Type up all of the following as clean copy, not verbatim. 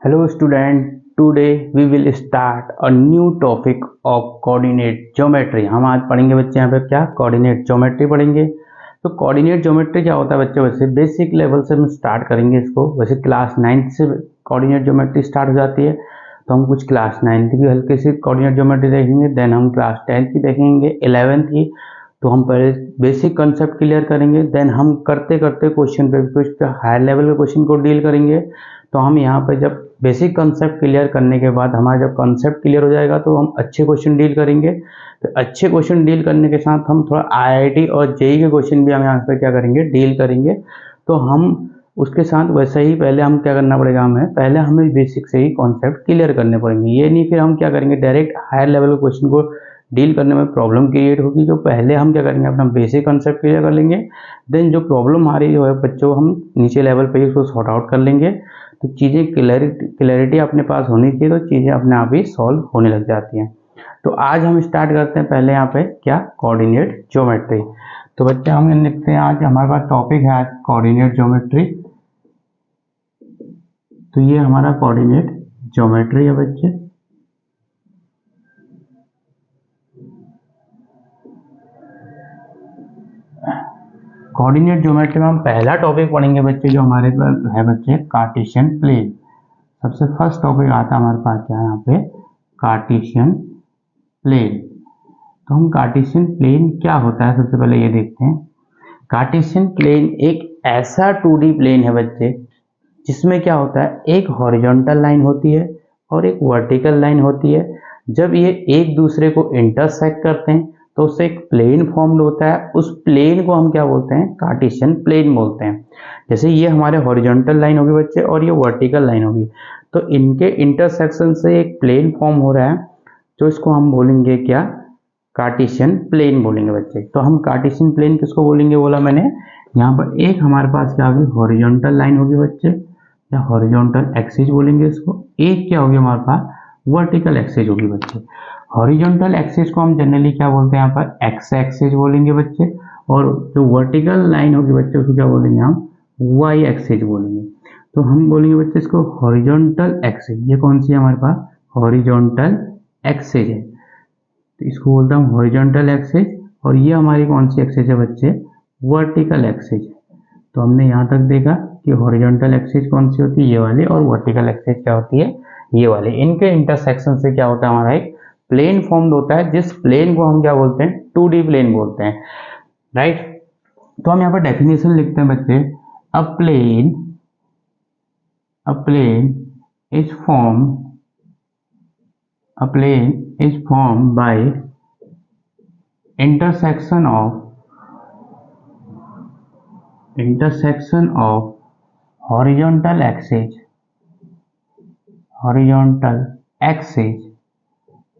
Hello student, today we will start a new topic of coordinate geometry। हम आज पढ़ेंगे बच्चे यहाँ पे क्या कोऑर्डिनेट ज्योमेट्री पढ़ेंगे। तो कोऑर्डिनेट ज्योमेट्री क्या होता है बच्चे, वैसे बेसिक लेवल से हम स्टार्ट करेंगे इसको। वैसे क्लास 9th से कोऑर्डिनेट ज्योमेट्री स्टार्ट हो जाती है, तो हम कुछ क्लास 9th की हल्के सी कोऑर्डिनेट ज्योमेट्री देखेंगे, देन हम क्लास 10th की देखेंगे, 11th की। तो हम पहले बेसिक कंसेप्ट क्लियर करेंगे, देन हम करते करते क्वेश्चन पे कुछ हायर लेवल के क्वेश्चन को डील करेंगे। तो हम यहाँ पे जब बेसिक कंसेप्ट क्लियर करने के बाद हमारा जब कंसेप्ट क्लियर हो जाएगा तो हम अच्छे क्वेश्चन डील करेंगे। तो अच्छे क्वेश्चन डील करने के साथ हम थोड़ा आईआईटी और जेई के क्वेश्चन भी हम यहाँ पे क्या करेंगे, डील करेंगे। तो हम उसके साथ वैसे ही पहले हम क्या करना पड़ेगा, हमें बेसिक से ही कॉन्सेप्ट क्लियर करने पड़ेंगे। ये नहीं फिर हम क्या करेंगे, डायरेक्ट हायर लेवल के क्वेश्चन को डील करने में प्रॉब्लम क्रिएट होगी। जो पहले हम क्या करेंगे, अपना बेसिक कंसेप्ट क्लियर कर लेंगे, देन जो प्रॉब्लम आ रही है बच्चों हम नीचे लेवल पे ही उसको सॉर्ट आउट कर लेंगे। तो चीज़ें क्लैरिटी अपने पास होनी चाहिए, तो चीज़ें अपने आप ही सॉल्व होने लग जाती हैं। तो आज हम स्टार्ट करते हैं पहले यहाँ पे क्या, कोऑर्डिनेट ज्योमेट्री। तो बच्चे हम लिखते हैं, आज हमारे पास टॉपिक है आज कोऑर्डिनेट ज्योमेट्री। तो ये हमारा कोऑर्डिनेट ज्योमेट्री है बच्चे। कोऑर्डिनेट ज्योमेट्री में हम पहला टॉपिक पढ़ेंगे बच्चे, जो हमारे पास है बच्चे कार्टेशियन प्लेन। सबसे फर्स्ट टॉपिक आता है हमारे पास क्या है यहाँ पे, कार्टेशियन प्लेन। तो हम कार्टेशियन प्लेन क्या होता है सबसे पहले ये देखते हैं। कार्टेशियन प्लेन एक ऐसा 2D प्लेन है बच्चे, जिसमें क्या होता है, एक हॉरिजॉन्टल लाइन होती है और एक वर्टिकल लाइन होती है। जब ये एक दूसरे को इंटरसेक्ट करते हैं तो उससे एक प्लेन फॉर्म होता है। उस प्लेन को हम क्या बोलते हैं, कार्टेशियन प्लेन बोलते हैं। जैसे ये हमारे हॉरिजॉन्टल लाइन होगी बच्चे और ये वर्टिकल लाइन होगी, तो इनके इंटरसेक्शन से एक प्लेन फॉर्म हो रहा है, तो इसको हम बोलेंगे क्या, कार्टेशियन प्लेन बोलेंगे बच्चे। तो हम कार्टेशियन प्लेन किसको बोलेंगे, बोला मैंने, यहाँ पर एक हमारे पास क्या होगी, हॉरिजॉन्टल लाइन होगी बच्चे, या हॉरिजॉन्टल एक्सिस बोलेंगे इसको। एक क्या होगी हमारे पास, वर्टिकल एक्सिस होगी बच्चे। हॉरिजॉन्टल एक्सिस को हम जनरली क्या बोलते हैं, यहाँ पर एक्स एक्सिस बोलेंगे बच्चे, और जो वर्टिकल लाइन होगी बच्चे उसको क्या बोलेंगे हम, वाई एक्सिस बोलेंगे। तो हम बोलेंगे बच्चे इसको हॉरिजॉन्टल एक्सिस। ये कौन सी है हमारे पास, हॉरिजॉन्टल एक्सिस है, तो इसको बोलता हूँ हॉरिजॉन्टल एक्सिस। और ये हमारी कौन सी एक्सिस है बच्चे, वर्टिकल एक्सिस। तो हमने यहाँ तक देखा कि हॉरिजॉन्टल एक्सिस कौन सी होती है, ये वाली, और वर्टिकल एक्सिस क्या होती है, ये वाली। इनके इंटरसेक्शन से क्या होता है, हमारा एक प्लेन फॉर्म होता है, जिस प्लेन को हम क्या बोलते हैं, 2D प्लेन बोलते हैं, राइट। तो हम यहाँ पर डेफिनेशन लिखते हैं बच्चे, a plane is form by intersection of horizontal axis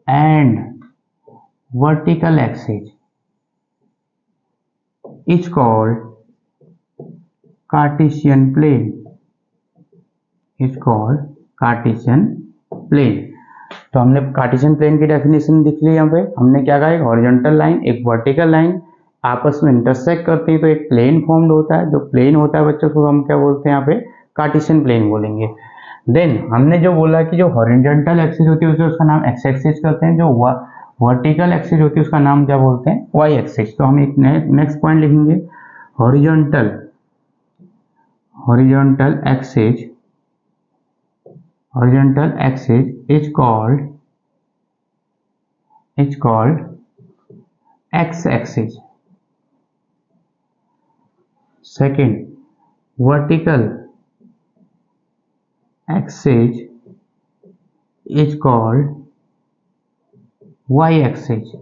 and vertical axis is called Cartesian plane. तो हमने कार्टेशियन प्लेन की डेफिनेशन दिख ली। यहाँ पे हमने क्या कहा, एक हॉरिजॉन्टल लाइन एक वर्टिकल लाइन आपस में इंटरसेक्ट करते हैं तो एक प्लेन फॉर्म्ड होता है। जो प्लेन होता है बच्चों को हम क्या बोलते हैं, यहाँ पे कार्टेशियन प्लेन बोलेंगे। देन हमने जो बोला कि जो हॉरिजॉन्टल एक्सिस होती है उसका नाम एक्स एक्सिस करते हैं, जो वर्टिकल एक्सिस होती है उसका नाम क्या बोलते हैं, वाई एक्सिस। तो हम एक नेक्स्ट पॉइंट लिखेंगे, horizontal axis is called x-axis. Second, vertical axis is called y-axis.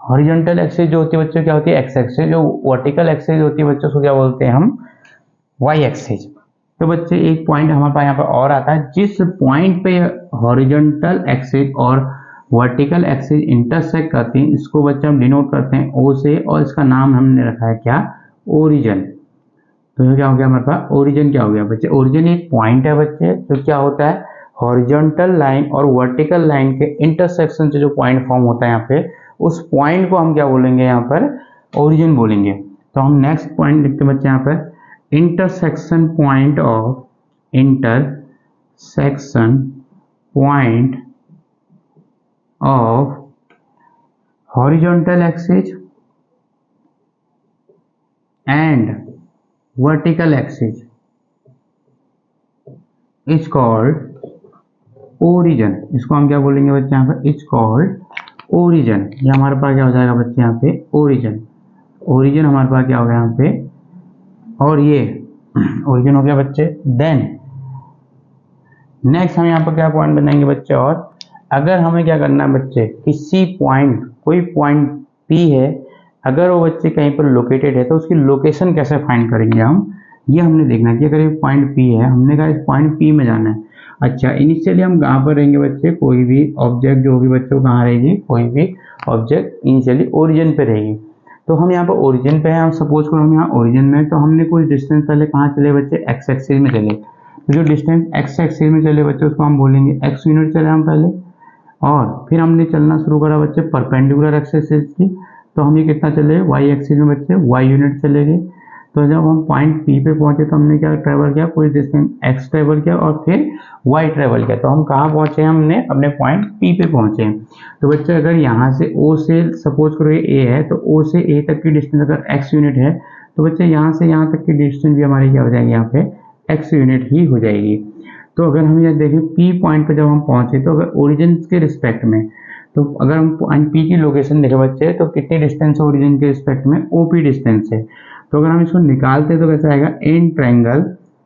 Horizontal axis जो होती है बच्चों क्या होती है, एक्स एक्सिस। जो वर्टिकल एक्सिस होती है बच्चों को क्या बोलते हैं हम, वाई एक्सिस। तो बच्चे एक पॉइंट हमारे पास यहाँ पर और आता है, जिस पॉइंट पे हॉरिजॉन्टल एक्सिस और वर्टिकल एक्सिस इंटरसेक्ट करती हैं, इसको बच्चे हम डिनोट करते हैं ओ से, और इसका नाम हमने रखा है क्या, ओरिजिन। तो ये क्या हो गया हमारे पास, ओरिजिन क्या हो गया बच्चे, ओरिजिन एक पॉइंट है बच्चे, तो क्या होता है, हॉरिजॉन्टल लाइन और वर्टिकल लाइन के इंटरसेक्शन से जो पॉइंट फॉर्म होता है यहाँ पे, उस पॉइंट को हम क्या बोलेंगे, यहाँ पर ओरिजिन बोलेंगे। तो हम नेक्स्ट पॉइंट लिखते हैं बच्चे यहाँ पर, intersection point of section point of horizontal axis and vertical axis is called origin. इसको हम क्या बोलेंगे बच्चे यहाँ पे, इज कॉल्ड ओरिजन। ये हमारे पास क्या हो जाएगा बच्चे यहाँ पे, ओरिजन। ओरिजन हमारे पास क्या हो गया यहाँ पे, और ये ओरिजन हो गया बच्चे। देन नेक्स्ट हम यहाँ पर क्या पॉइंट बनाएंगे बच्चे, और अगर हमें क्या करना है बच्चे, किसी पॉइंट, कोई पॉइंट P है, अगर वो बच्चे कहीं पर लोकेटेड है तो उसकी लोकेशन कैसे फाइंड करेंगे हम, ये हमने देखना है कि अगर ये पॉइंट P है, हमने कहा इस पॉइंट P में जाना है। अच्छा, इनिशियली हम कहाँ पर रहेंगे बच्चे, कोई भी ऑब्जेक्ट जो होगी बच्चों कहाँ रहेगी, कोई भी ऑब्जेक्ट इनिशियली ओरिजिन पे रहेगी। तो हम यहाँ पर ओरिजिन पे हैं, हम सपोज करो हम यहाँ ओरिजिन में, तो हमने कुछ डिस्टेंस पहले कहाँ चले बच्चे, एक्स एक्सिस में चले। तो जो डिस्टेंस एक्स एक्सिस में चले बच्चे उसको हम बोलेंगे एक्स यूनिट चले हम पहले, और फिर हमने चलना शुरू करा बच्चे परपेंडिकुलर एक्सिस की। तो हम ये कितना चले, वाई एक्सिस में बच्चे वाई यूनिट चले गए। तो जब हम पॉइंट P पे पहुंचे तो हमने क्या ट्रेवल किया, कोई डिस्टेंस x ट्रेवल किया और फिर y ट्रेवल किया। तो हम कहाँ पहुंचे, हमने अपने पॉइंट P पे पहुंचे। तो बच्चे अगर यहाँ से O से सपोज करो ये A है, तो O से A तक की डिस्टेंस अगर x यूनिट है, तो बच्चे यहाँ से यहाँ तक की डिस्टेंस भी हमारी क्या हो जाएगी, यहाँ पे x यूनिट ही हो जाएगी। तो अगर हम यहाँ देखें P पॉइंट पे जब हम पहुंचे, तो अगर ओरिजिन के रिस्पेक्ट में, तो अगर हम पॉइंट P की लोकेशन देखें बच्चे, तो कितनी डिस्टेंस है ओरिजिन के रिस्पेक्ट में, OP डिस्टेंस है। तो अगर हम इसको निकालते हैं तो कैसा आएगा, इन ट्रायंगल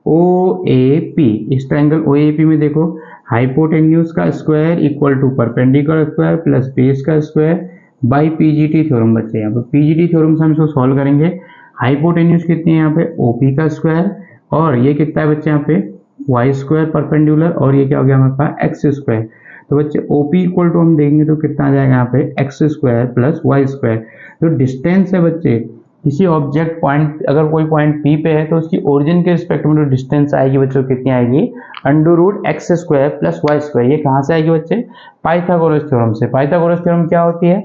OAP। इस ट्रायंगल OAP में देखो, हाइपोटेन्यूज का square equal to perpendicular square plus base का स्क्वायर बाई PGT थ्योरम बच्चे। यहाँ पे PGT थ्योरम से हम इसको सॉल्व करेंगे। हाइपोटेन्यूज कितनी है यहाँ पे, OP का स्क्वायर, और ये कितना है बच्चे यहाँ पे वाई स्क्वायर परपेंडिकुलर, और ये क्या हो गया हमारे पास एक्स स्क्वायर। तो बच्चे OP इक्वल टू हम देंगे तो कितना आ जाएगा यहाँ पे x square plus y square. जो डिस्टेंस है बच्चे, किसी ऑब्जेक्ट पॉइंट, अगर कोई पॉइंट P पे है तो उसकी ओरिजिन के रिस्पेक्ट में जो डिस्टेंस आएगी बच्चों कितनी आएगी, under root x square plus y square. ये कहाँ से आएगी बच्चे, पाइथागोरस थ्योरम से। पाइथागोरस थ्योरम क्या होती है,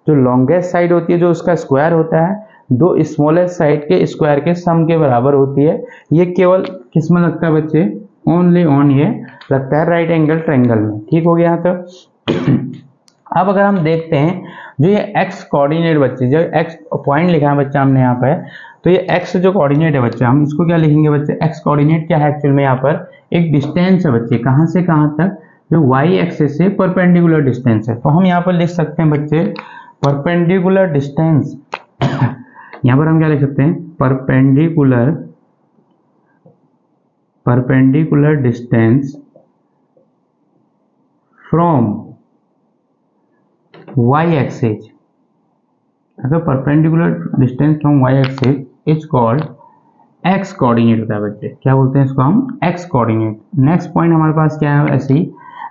जो लॉन्गेस्ट साइड होती है जो उसका स्क्वायर होता है, दो स्मॉलेस्ट साइड के स्क्वायर के सम के बराबर होती है। ये केवल किस में लगता है बच्चे, ओनली ऑन ये लगता है राइट एंगल ट्रायंगल में। ठीक हो गया। तो अब अगर हम देखते हैं जो ये x कोऑर्डिनेट बच्चे, जो x पॉइंट लिखा है बच्चा हमने यहाँ पर, तो ये x जो कोऑर्डिनेट है बच्चा, हम इसको क्या लिखेंगे बच्चे, x कोऑर्डिनेट क्या है एक्चुअल में, यहाँ पर एक डिस्टेंस है बच्चे, कहाँ से कहाँ तक, जो y एक्सिस से परपेंडिकुलर डिस्टेंस है। तो हम यहाँ पर लिख सकते हैं बच्चे परपेंडिकुलर डिस्टेंस। यहाँ पर हम क्या लिख सकते हैं, perpendicular distance from y axis. अगर perpendicular distance from y axis is called x coordinate होता है बच्चे। क्या बोलते हैं इसको हम, x कोऑर्डिनेट। नेक्स्ट पॉइंट हमारे पास क्या है, ऐसे ही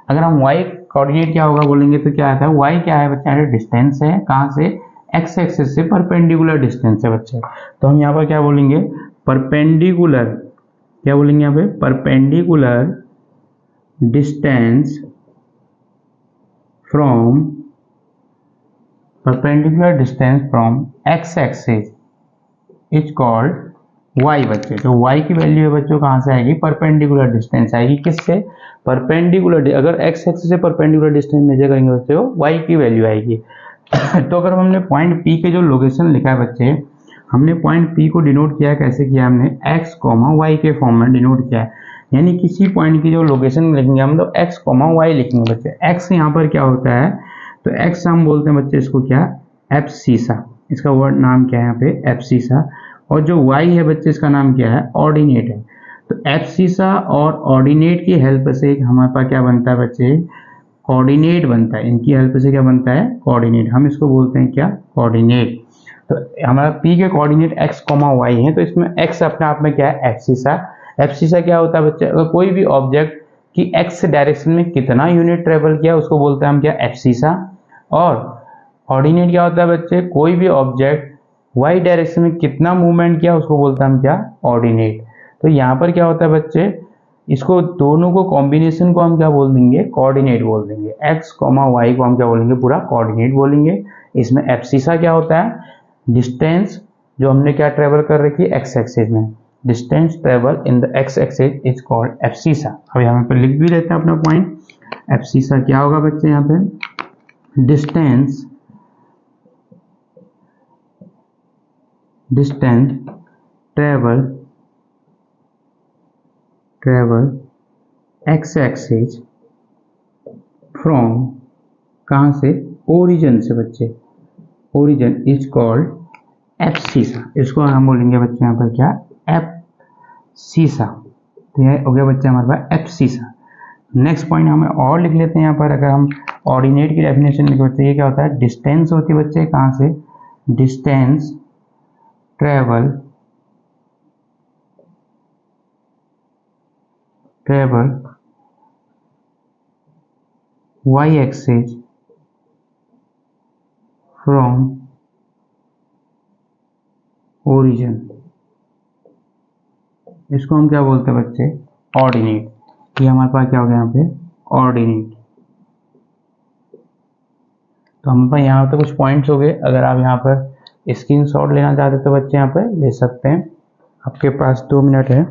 अगर हम y कोऑर्डिनेट क्या होगा बोलेंगे तो क्या आता है, y क्या है बच्चे, डिस्टेंस है कहाँ से, x एक्सिस से परपेंडिकुलर डिस्टेंस है बच्चे। तो हम यहाँ पर क्या बोलेंगे, परपेंडिकुलर, क्या बोलेंगे यहाँ पे, perpendicular distance from perpendicular distance from x axis is called y बच्चे। तो y की वैल्यू है बच्चों कहाँ से आएगी, परपेंडिकुलर डिस्टेंस आएगी, किससे, परपेंडिकुलर। अगर x एक्सिस से परपेंडिकुलर डिस्टेंस मेजर करेंगे बच्चे तो y की वैल्यू आएगी। तो अगर हमने पॉइंट P के जो लोकेशन लिखा है बच्चे, हमने पॉइंट P को डिनोट किया, कैसे किया हमने, x, y के फॉर्म में डिनोट किया है। यानी किसी पॉइंट की जो लोकेशन लिखेंगे हम तो x, y लिखेंगे बच्चे। x यहाँ पर क्या होता है, तो x हम बोलते हैं बच्चे इसको क्या, एब्सिसा, इसका वर्ड नाम क्या है यहाँ पे, एब्सिसा। और जो y है बच्चे इसका नाम क्या है, ऑर्डिनेट है। तो एब्सिसा और ऑर्डिनेट की हेल्प से हमारे पास क्या बनता है बच्चे, कोऑर्डिनेट बनता है। इनकी हेल्प से क्या बनता है, कोऑर्डिनेट। हम इसको बोलते हैं क्या, कोऑर्डिनेट। तो हमारा P के कोऑर्डिनेट x, y है, तो इसमें x अपने आप में क्या है, एब्सिसा। एब्सिसा क्या होता है बच्चे, अगर कोई भी ऑब्जेक्ट कि x डायरेक्शन में कितना यूनिट ट्रेवल किया उसको बोलते हैं हम क्या, एब्सिसा। और ऑर्डिनेट क्या होता है बच्चे, कोई भी ऑब्जेक्ट y डायरेक्शन में कितना मूवमेंट किया उसको बोलते हैं हम क्या, ऑर्डिनेट। तो यहाँ पर क्या होता है बच्चे, इसको दोनों को कॉम्बिनेशन को हम क्या बोल देंगे, कोऑर्डिनेट बोल देंगे। x, y को हम क्या बोलेंगे, पूरा कोऑर्डिनेट बोलेंगे। इसमें एब्सिसा क्या होता है, डिस्टेंस जो हमने क्या ट्रेवल कर रखी है, x एक्सिस में। Distance travel in the x axis is called abscissa. अब यहाँ पे लिख भी लेते हैं अपना पॉइंट। एब्सिसा क्या होगा बच्चे, यहाँ पे distance travel x axis from, कहाँ से, ओरिजिन से बच्चे, ओरिजिन इज कॉल्ड एब्सिसा। इसको हम बोलेंगे बच्चे यहाँ पर क्या, एब्सिसा। तो यह हो गया बच्चे हमारे पास एब्सिसा। नेक्स्ट पॉइंट हमें और लिख लेते हैं यहाँ पर। अगर हम ऑर्डिनेट की डेफिनेशन लिखे बच्चे, ये क्या होता है, डिस्टेंस होती है बच्चे, कहाँ से, distance travel y axis from origin. इसको हम क्या बोलते हैं बच्चे, ऑर्डिनेट। ये हमारे पास क्या हो गया यहाँ पे, ऑर्डिनेट। तो हमारे पास यहाँ पे कुछ पॉइंट्स हो गए। अगर आप यहाँ पर स्क्रीनशॉट लेना चाहते तो बच्चे यहाँ पे ले सकते हैं, आपके पास 2 मिनट है।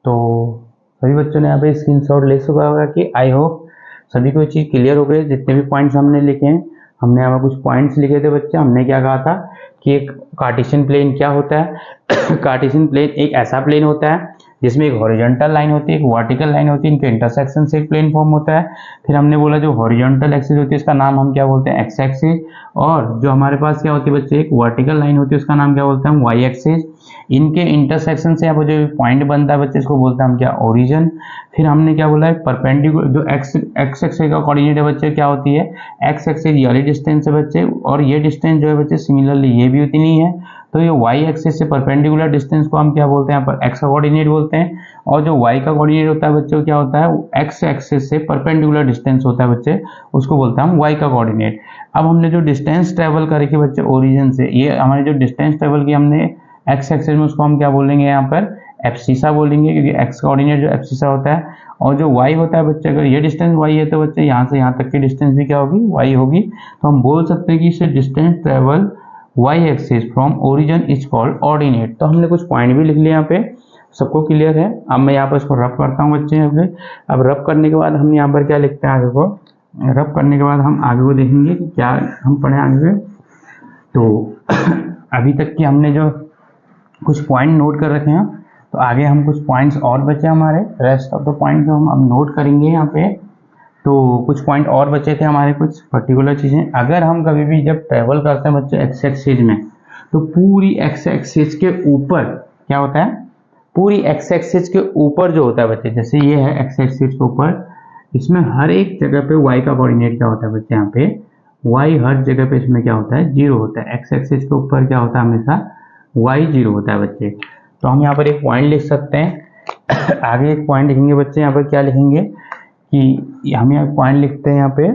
तो सभी बच्चों ने यहाँ पे स्क्रीनशॉट ले चुका होगा कि आई होप सभी को ये चीज़ क्लियर हो गई। जितने भी पॉइंट्स हमने लिखे हैं, हमने यहाँ पर कुछ पॉइंट्स लिखे थे बच्चे। हमने क्या कहा था कि एक कार्टेशियन प्लेन क्या होता है कार्टेशियन प्लेन एक ऐसा प्लेन होता है जिसमें एक हॉरिजॉन्टल लाइन होती है, एक वर्टिकल लाइन होती है, इनके इंटरसेक्शन से एक प्लेन फॉर्म होता है। फिर हमने बोला जो हॉरिजॉन्टल एक्सिस होती है इसका नाम हम क्या बोलते हैं, एक्स एक्सिस। और जो हमारे पास क्या होती है बच्चे, एक वर्टिकल लाइन होती है, उसका नाम क्या बोलते हैं हम, वाई एक्सिस। इनके इंटरसेक्शन से यहाँ पर जो पॉइंट बनता है बच्चे, इसको बोलते हैं हम क्या, ओरिजिन। फिर हमने क्या बोला है, परपेंडिकुलर जो एक्स एक्सिस का कोऑर्डिनेट है बच्चे क्या होती है, एक्स एक्सिस वाली डिस्टेंस है बच्चे, और ये डिस्टेंस जो है बच्चे सिमिलरली ये भी उतनी ही है। तो ये y एक्सिस से परपेंडिकुलर डिस्टेंस को हम क्या बोलते हैं, यहाँ पर x का कोऑर्डिनेट बोलते हैं। और जो y का कोऑर्डिनेट होता है बच्चों क्या होता है, x एक्सिस से परपेंडिकुलर डिस्टेंस होता है बच्चे, उसको बोलते हैं हम y का कोऑर्डिनेट। अब हमने जो डिस्टेंस ट्रेवल करी थी बच्चे ओरिजिन से, ये हमारी जो डिस्टेंस ट्रेवल की हमने x एक्सिस में, उसको हम क्या बोलेंगे यहाँ पर, एब्सिसा बोलेंगे, क्योंकि x का कोऑर्डिनेट जो एब्सिसा होता है। और जो y होता है बच्चे, अगर ये डिस्टेंस y है तो बच्चे यहाँ से यहाँ तक की डिस्टेंस भी क्या होगी, y होगी। तो हम बोल सकते हैं कि इसे distance travel y axis from origin is called ordinate. तो हमने कुछ पॉइंट भी लिख लिए यहाँ पे, सबको क्लियर है। अब मैं यहाँ पर इसको रब करता हूँ बच्चे यहाँ पे। अब रब करने के बाद हम यहाँ पर क्या लिखते हैं, आगे को रब करने के बाद हम आगे को देखेंगे कि क्या हम पढ़े आगे। तो अभी तक की हमने जो कुछ पॉइंट नोट कर रखे हैं, तो आगे हम कुछ पॉइंट्स और बचे हमारे, रेस्ट ऑफ द पॉइंट जो हम अब नोट करेंगे यहाँ पे। तो कुछ पॉइंट और बचे थे हमारे, कुछ पर्टिकुलर चीज़ें। अगर हम कभी भी जब ट्रेवल करते हैं बच्चे एक्स एक्सिस में, तो पूरी एक्स एक्सिस के ऊपर क्या होता है, पूरी एक्स एक्सिस के ऊपर जो होता है बच्चे, जैसे ये है एक्स एक्सिस के ऊपर, इसमें हर एक जगह पे y का कोऑर्डिनेट क्या होता है बच्चे, यहाँ पे y हर जगह पे इसमें क्या होता है, 0 होता है। एक्स एक्सिस के ऊपर क्या होता है, हमेशा y 0 होता है बच्चे। तो हम यहाँ पर एक पॉइंट लिख सकते हैं आगे एक पॉइंट लिखेंगे बच्चे, यहाँ पर क्या लिखेंगे कि हम यहाँ पॉइंट लिखते हैं यहाँ पे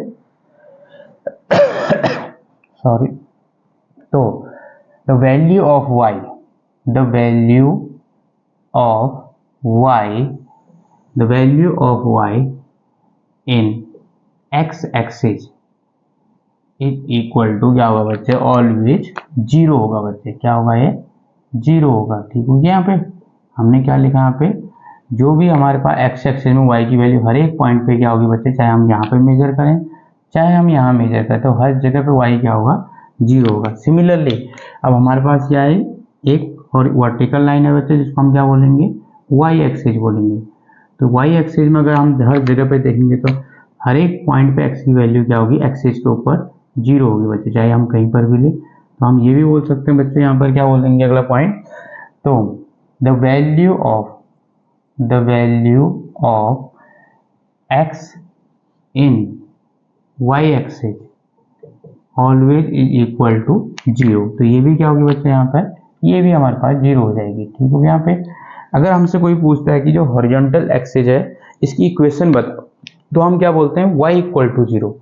सॉरी। तो the value of y, the value of y in x axis is equal to क्या होगा बच्चे, ऑलवेज 0 होगा बच्चे। क्या होगा, ये 0 होगा। ठीक हो गया। यहाँ पे हमने क्या लिखा, यहाँ पे जो भी हमारे पास एक्स एक्सिस में y की वैल्यू हर एक पॉइंट पे क्या होगी बच्चे, चाहे हम यहाँ पे मेजर करें चाहे हम यहाँ मेजर करें, तो हर जगह पे y क्या होगा, 0 होगा। सिमिलरली अब हमारे पास क्या है, एक और वर्टिकल लाइन है बच्चे, जिसको हम क्या बोलेंगे, y एक्सिस बोलेंगे। तो y एक्सिस में अगर हम हर जगह पे देखेंगे तो हर एक पॉइंट पे x की वैल्यू क्या होगी, एक्सिस के ऊपर 0 होगी बच्चे, चाहे हम कहीं पर भी ले। तो हम ये भी बोल सकते हैं बच्चे, यहाँ पर क्या बोलेंगे अगला पॉइंट, तो the value of x in y axis always is equal to 0। तो ये भी क्या होगी बच्चे, यहाँ पर ये भी हमारे पास 0 हो जाएगी। ठीक हो गया। यहाँ पे अगर हमसे कोई पूछता है कि जो हॉरिजॉन्टल एक्सिस है इसकी इक्वेशन बताओ, तो हम क्या बोलते हैं, y इक्वल टू 0।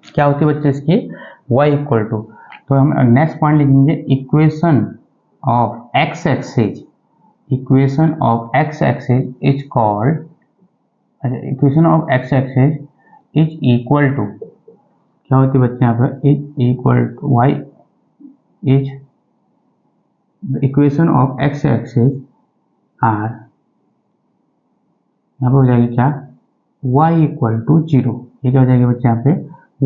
क्या होती है बच्चे इसकी, y इक्वल टू, तो हम नेक्स्ट पॉइंट लिखेंगे, equation of x axis, equation of x axis is called, equation of x axis is equal to, क्या होती है बच्चे यहाँ पर, is equal to y is the equation of x axis are, यहाँ पे हो जाएगी क्या, y इक्वल टू जीरो। ये क्या हो जाएगी बच्चे यहाँ पे,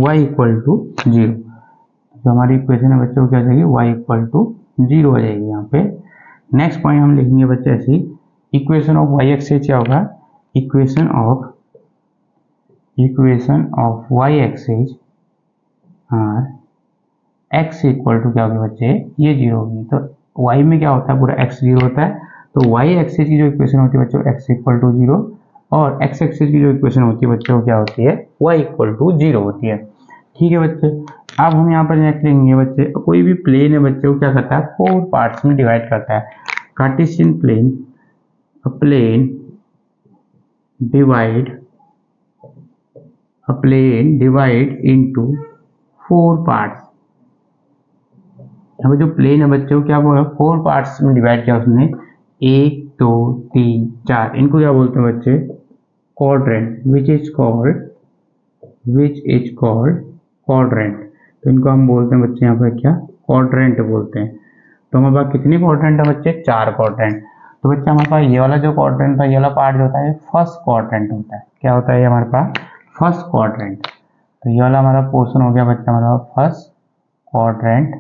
y इक्वल टू जीरो। तो हमारी इक्वेशन है बच्चों क्या हो जाएगी, y इक्वल टू जीरो हो जाएगी यहाँ पे। नेक्स्ट पॉइंट हम लिखेंगे बच्चे ऐसी, इक्वेशन ऑफ y एक्सिस क्या होगा, equation of y axis are x equal to क्या होगी बच्चे, ये जीरो होगी। तो y में क्या होता है, पूरा x जीरो होता है, तो y एक्सिस की जो इक्वेशन होती है बच्चों x इक्वल टू जीरो, और x एक्सिस की जो इक्वेशन होती है बच्चों क्या होती है, y इक्वल टू जीरो होती है। ठीक है बच्चे, अब हम यहाँ पर नेक्स्ट लिखेंगे बच्चे, कोई भी प्लेन है बच्चे को क्या करता है, 4 पार्ट्स में डिवाइड करता है। कार्टेशियन प्लेन, अ प्लेन डिवाइड इनटू 4 पार्ट्स। अब जो प्लेन है बच्चों क्या बोला, 4 पार्ट्स में डिवाइड किया उसने, 1 2 3 4, इनको क्या बोलते हैं बच्चे, quadrant, which is called quadrant. तो इनको हम बोलते हैं बच्चे यहाँ पर क्या, क्वाड्रेंट बोलते हैं। तो हमारे पास कितने क्वाड्रेंट है बच्चे, 4 क्वाड्रेंट। तो बच्चे हमारे पास ये वाला जो क्वाड्रेंट था, ये वाला पार्ट जो होता है फर्स्ट क्वाड्रेंट होता है। क्या होता है ये हमारे पास, फर्स्ट क्वाड्रेंट। तो ये वाला हमारा पोर्शन हो गया बच्चा हमारा फर्स्ट क्वाड्रेंट।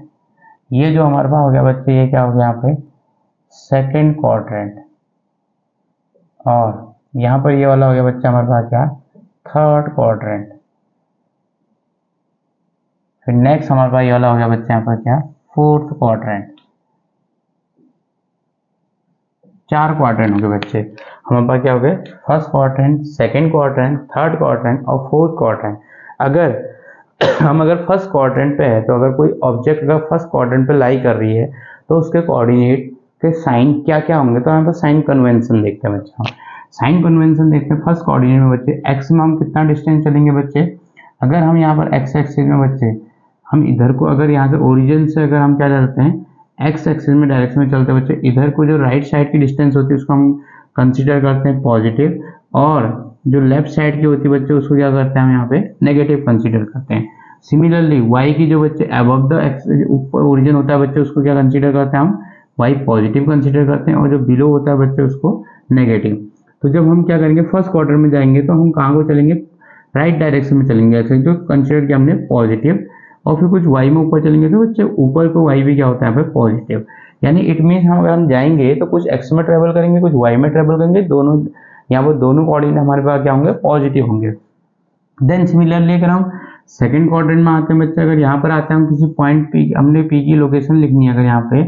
ये जो हमारे पास हो गया बच्चे, ये क्या हो गया यहाँ पे, सेकेंड क्वाड्रेंट। और यहाँ पर ये वाला हो गया बच्चा हमारे पास क्या, थर्ड क्वाड्रेंट। फिर नेक्स्ट हमारे पास ये वाला हो गया बच्चे यहाँ पर क्या, फोर्थ क्वाड्रेंट। 4 क्वाड्रेंट हो गए बच्चे हमारे पास, क्या हो गए, first quadrant, second quadrant, third quadrant और फोर्थ क्वाड्रेंट। अगर हम फर्स्ट क्वाड्रेंट पे है, तो अगर कोई ऑब्जेक्ट अगर फर्स्ट क्वाड्रेंट पे लाई कर रही है, तो उसके कोऑर्डिनेट के साइन क्या क्या होंगे, तो यहाँ पर साइन कन्वेंशन देखते हैं बच्चे। हम साइन कन्वेंशन देखते हैं फर्स्ट कोऑर्डिनेट में बच्चे, एक्स में हम कितना डिस्टेंस चलेंगे बच्चे, अगर हम यहाँ पर एक्स एक्सिस में बच्चे, हम इधर को अगर यहाँ से ओरिजिन से अगर हम क्या करते हैं, एक्स एक्सिस में डायरेक्शन में चलते हैं बच्चे, इधर को जो राइट साइड की डिस्टेंस होती है उसको हम कंसिडर करते हैं पॉजिटिव, और जो लेफ्ट साइड की होती है बच्चे उसको क्या करते हैं हम यहाँ पे नेगेटिव कंसीडर करते हैं। सिमिलरली y की जो बच्चे अबव द एक्स ऊपर ओरिजिन होता है बच्चे, उसको क्या कंसीडर करते हैं हम, y पॉजिटिव कंसीडर करते हैं, और जो बिलो होता है बच्चे उसको नेगेटिव। तो जब हम क्या करेंगे, फर्स्ट क्वार्टर में जाएंगे तो हम कहाँ को चलेंगे, राइट डायरेक्शन में चलेंगे, ऐसे जो कंसीडर किया हमने पॉजिटिव, और फिर कुछ y में ऊपर चलेंगे तो बच्चे ऊपर को y भी क्या होता है यहाँ पे पॉजिटिव। यानी इट मीन्स हम अगर हम जाएंगे तो कुछ x में ट्रेवल करेंगे, कुछ y में ट्रेवल करेंगे, दोनों यहाँ पर दोनों कोऑर्डिनेट हमारे पास क्या होंगे, पॉजिटिव होंगे। देन सिमिलरली अगर हम सेकंड क्वाड्रेंट में आते हैं बच्चे, अगर यहाँ पर आते हैं हम किसी पॉइंट पी, हमने पी की लोकेशन लिखनी है अगर यहाँ पे,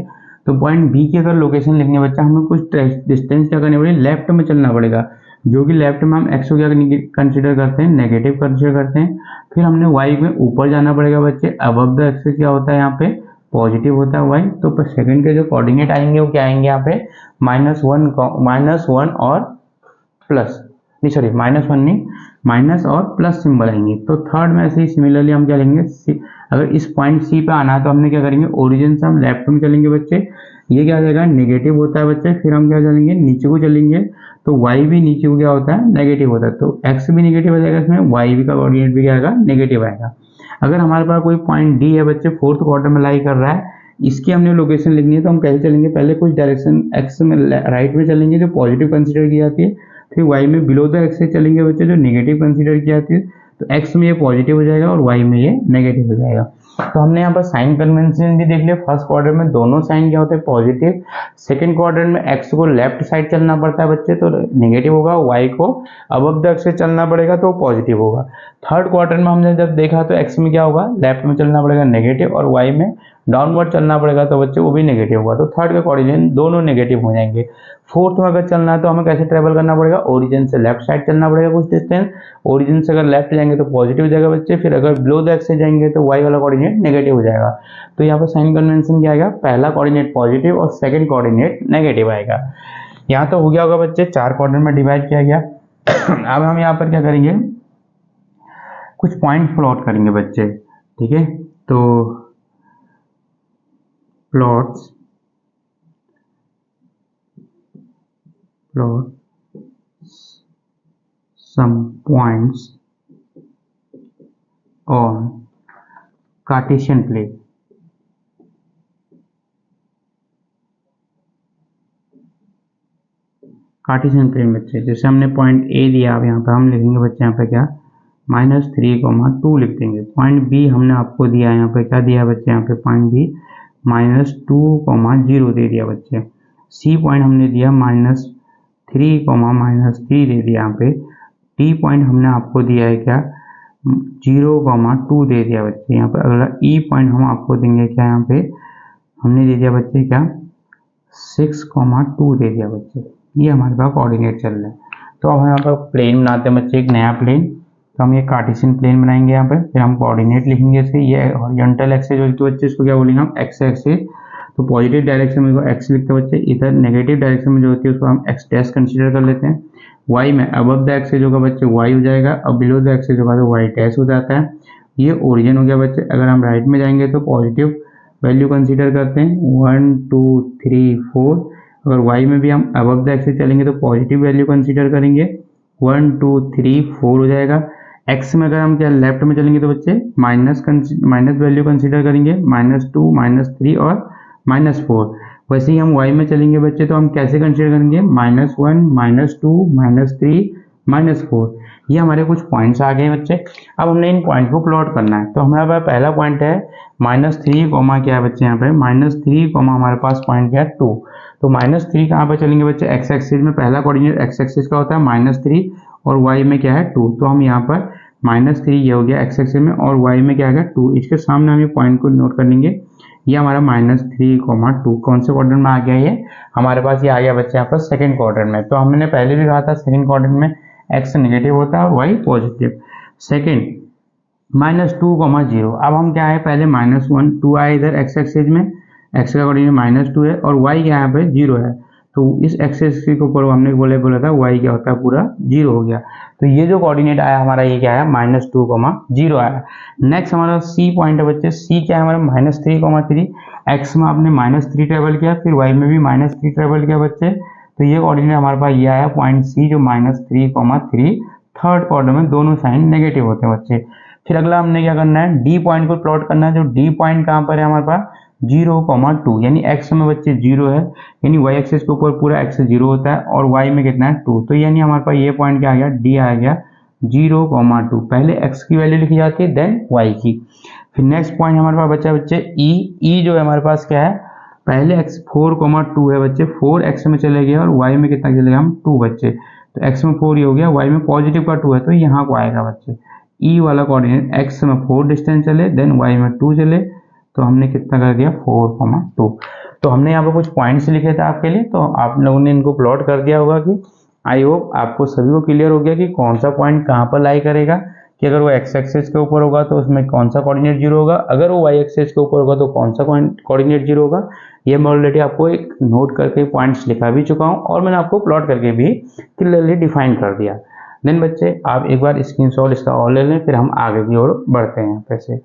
तो पॉइंट बी की अगर लोकेशन लिखनी है बच्चा, हमें कुछ डिस्टेंस क्या करनी पड़ेगी, लेफ्ट में चलना पड़ेगा, जो कि लेफ्ट में हम एक्स को क्या कंसिडर करते हैं, नेगेटिव कंसिडर करते हैं। फिर हमने वाई में ऊपर जाना पड़ेगा बच्चे, अबव द एक्सिस क्या होता है यहाँ पे, पॉजिटिव होता है वाई। तो सेकंड के जो कोऑर्डिनेट आएंगे वो क्या आएंगे यहाँ पे, -1 और प्लस, नहीं सॉरी -1 नहीं, माइनस और प्लस सिंबल आएंगे। तो थर्ड में ऐसे ही सिमिलरली हम क्या लेंगे, अगर इस पॉइंट सी पे आना है तो हमने क्या करेंगे, ओरिजिन से हम लेफ्ट में चलेंगे बच्चे, ये क्या हो जाएगा, नेगेटिव होता है बच्चे। फिर हम क्या चलेंगे, नीचे को चलेंगे, तो y भी नीचे को क्या होता है, नेगेटिव होता है, तो x भी नेगेटिव हो जाएगा इसमें, y भी का कोऑर्डिनेट भी क्या आएगा, नेगेटिव आएगा। अगर हमारे पास कोई पॉइंट डी है बच्चे, फोर्थ क्वार्टर में लाई कर रहा है, इसकी हमने लोकेशन लिखनी है, तो हम कैसे चलेंगे, पहले कुछ डायरेक्शन एक्स में राइट में चलेंगे जो पॉजिटिव कंसिडर की जाती है, फिर y में बिलो द एक्स से चलेंगे बच्चे जो नेगेटिव कंसीडर की जाती है, तो x में ये पॉजिटिव हो जाएगा और y में ये नेगेटिव हो जाएगा। तो हमने यहाँ पर साइन कन्वेंशन भी देख लिया, फर्स्ट क्वाड्रेंट में दोनों साइन क्या होते हैं, पॉजिटिव। सेकंड क्वाड्रेंट में x को लेफ्ट साइड चलना पड़ता है बच्चे तो नेगेटिव होगा, y को अबव द एक्स से चलना पड़ेगा तो पॉजिटिव होगा। थर्ड क्वाड्रेंट में हमने जब देखा तो x में क्या होगा, लेफ्ट में चलना पड़ेगा नेगेटिव, और y में डाउनवर्ड चलना पड़ेगा तो बच्चे वो भी नेगेटिव होगा, तो थर्ड के कोऑर्डिनेट दोनों नेगेटिव हो जाएंगे। फोर्थ में अगर चलना है तो हमें कैसे ट्रेवल करना पड़ेगा, ओरिजिन से लेफ्ट साइड चलना पड़ेगा कुछ डिस्टेंस, ओरिजिन से अगर लेफ्ट जाएंगे तो पॉजिटिव हो जाएगा बच्चे, फिर अगर बिलो द एक्स से जाएंगे तो y वाला कोऑर्डिनेट नेगेटिव हो जाएगा। तो यहाँ पर साइन कन्वेंशन क्या आएगा, पहला कोऑर्डिनेट पॉजिटिव और सेकंड कोऑर्डिनेट नेगेटिव आएगा। यहाँ तो हो गया होगा बच्चे, 4 क्वाड्रेंट में डिवाइड किया गया। अब हम यहाँ पर क्या करेंगे, कुछ पॉइंट प्लॉट करेंगे बच्चे, ठीक है। तो plot some points on Cartesian plane। Cartesian plane बच्चे, जैसे हमने पॉइंट ए दिया, अब यहाँ पे हम लिखेंगे बच्चे यहाँ पे क्या -3,2 लिख देंगे। पॉइंट बी हमने आपको दिया है, यहाँ पे क्या दिया बच्चे, यहाँ पे पॉइंट बी -2,0 दे दिया बच्चे। सी पॉइंट हमने दिया -3,-3 दे दिया यहाँ पे। डी पॉइंट हमने आपको दिया है क्या 0,2 दे दिया बच्चे। यहाँ पे अगला ई पॉइंट हम आपको देंगे क्या, यहाँ पे हमने दे दिया बच्चे क्या 6,2 दे दिया बच्चे। ये हमारे पास कोऑर्डिनेट चल रहे हैं। तो अब हम यहाँ पर प्लेन बनाते हैं बच्चे, एक नया प्लेन। तो हम ये कार्टेशियन प्लेन बनाएंगे यहाँ पे, फिर हम कोऑर्डिनेट लिखेंगे इसके। ये हॉरिजॉन्टल एक्सिस जो होती है बच्चे, इसको क्या बोलेंगे हम एक्स एक्सिस। तो पॉजिटिव डायरेक्शन में एक्स लिखते हैं बच्चे, इधर नेगेटिव डायरेक्शन में जो होती है उसको हम एक्स डैश कंसीडर कर लेते हैं। वाई में अबव द एक्सिस होगा बच्चे वाई हो जाएगा, अब बिलो द एक्सिस होगा तो वाई डैश हो जाता है। ये ओरिजिन हो गया बच्चे। अगर हम राइट में जाएंगे तो पॉजिटिव वैल्यू कंसीडर करते हैं 1 2 3 4। अगर वाई में भी हम अबव द एक्सिस चलेंगे तो पॉजिटिव वैल्यू कंसीडर करेंगे 1 2 3 4 हो जाएगा। एक्स में अगर हम क्या लेफ्ट में चलेंगे तो बच्चे माइनस वैल्यू कंसीडर करेंगे -2 -3 और -4। वैसे ही हम वाई में चलेंगे बच्चे तो हम कैसे कंसीडर करेंगे -1 -2 -3 -4। ये हमारे कुछ पॉइंट्स आ गए बच्चे। अब हमने इन पॉइंट को प्लॉट करना है। तो हमारे पास पहला पॉइंट है -3 क्या है बच्चे, यहाँ पे -3 हमारे पास पॉइंट क्या है 2। तो -3 कहाँ पर चलेंगे बच्चे, एक्स एक्सिस में। पहला कोऑर्डिनेट एक्स एक्सिस का होता है -3 और वाई में क्या है 2। तो हम यहाँ पर -3 ये हो गया एक्स एक्सिस में और वाई में क्या है 2। इसके सामने हम ये पॉइंट को नोट कर लेंगे। ये हमारा -3,2 कौन से क्वाड्रेंट में आ गया, ये हमारे पास ये आ गया बच्चे यहाँ पर सेकंड क्वाड्रेंट में। तो हमने पहले भी कहा था सेकंड क्वाड्रेंट में एक्स नेगेटिव होता है और वाई पॉजिटिव। सेकंड -2,0। अब हम क्या है पहले -1 2 आए इधर एक्स एक्सिस में, एक्स का कोऑर्डिनेट -2 है और वाई क्या यहाँ पे 0 है। तो इस एक्सिस के ऊपर हमने बोला था वाई क्या होता है पूरा 0 हो गया। तो ये जो कोऑर्डिनेट आया हमारा ये क्या है -2,0 आया। नेक्स्ट हमारा सी पॉइंट है बच्चे। सी क्या है हमारा -3,3। एक्स में आपने -3 ट्रेवल किया, फिर वाई में भी -3 ट्रेवल किया बच्चे। तो ये कोऑर्डिनेट हमारे पास ये आया पॉइंट सी जो -3,3। थर्ड क्वाड्रेंट में दोनों साइन नेगेटिव होते हैं बच्चे। फिर अगला हमने क्या करना है डी पॉइंट को प्लॉट करना है। जो डी पॉइंट कहाँ पर है हमारे पास 0,2, यानी एक्स में बच्चे 0 है, यानी वाई एक्सिस के ऊपर पूरा एक्स 0 होता है और वाई में कितना है 2। तो यानी हमारे पास ये पॉइंट क्या आ गया डी आ गया 0,2। पहले एक्स की वैल्यू लिखी जाती है देन वाई की। फिर नेक्स्ट पॉइंट हमारे पास बच्चा बच्चे ई जो है हमारे पास क्या है पहले एक्स 4,2 है बच्चे। 4 एक्स में चले गए और वाई में कितना चले गए हम 2 बच्चे। तो एक्स में 4 ही हो गया, वाई में पॉजिटिव का 2 है तो यहाँ को आएगा बच्चे। ई वाला कोऑर्डिनेट एक्स में 4 डिस्टेंस चले देन वाई में 2 चले, तो हमने कितना कर दिया 4,2। तो हमने यहाँ पे कुछ पॉइंट्स लिखे थे आपके लिए, तो आप लोगों ने इनको प्लॉट कर दिया होगा। कि आई होप आपको सभी को क्लियर हो गया कि कौन सा पॉइंट कहाँ पर लाई करेगा, कि अगर वो एक्स एक्सिस के ऊपर होगा तो उसमें कौन सा कोऑर्डिनेट 0 होगा, अगर वो वाई एक्सिस के ऊपर होगा तो कौन सा कोऑर्डिनेट 0 होगा। ये मैं ऑलरेडी आपको एक नोट करके पॉइंट्स लिखा भी चुका हूँ और मैंने आपको प्लॉट करके भी क्लियरली डिफाइन कर दिया। देन बच्चे आप एक बार स्क्रीनशॉट इसका और ले लें, फिर हम आगे की ओर बढ़ते हैं। पैसे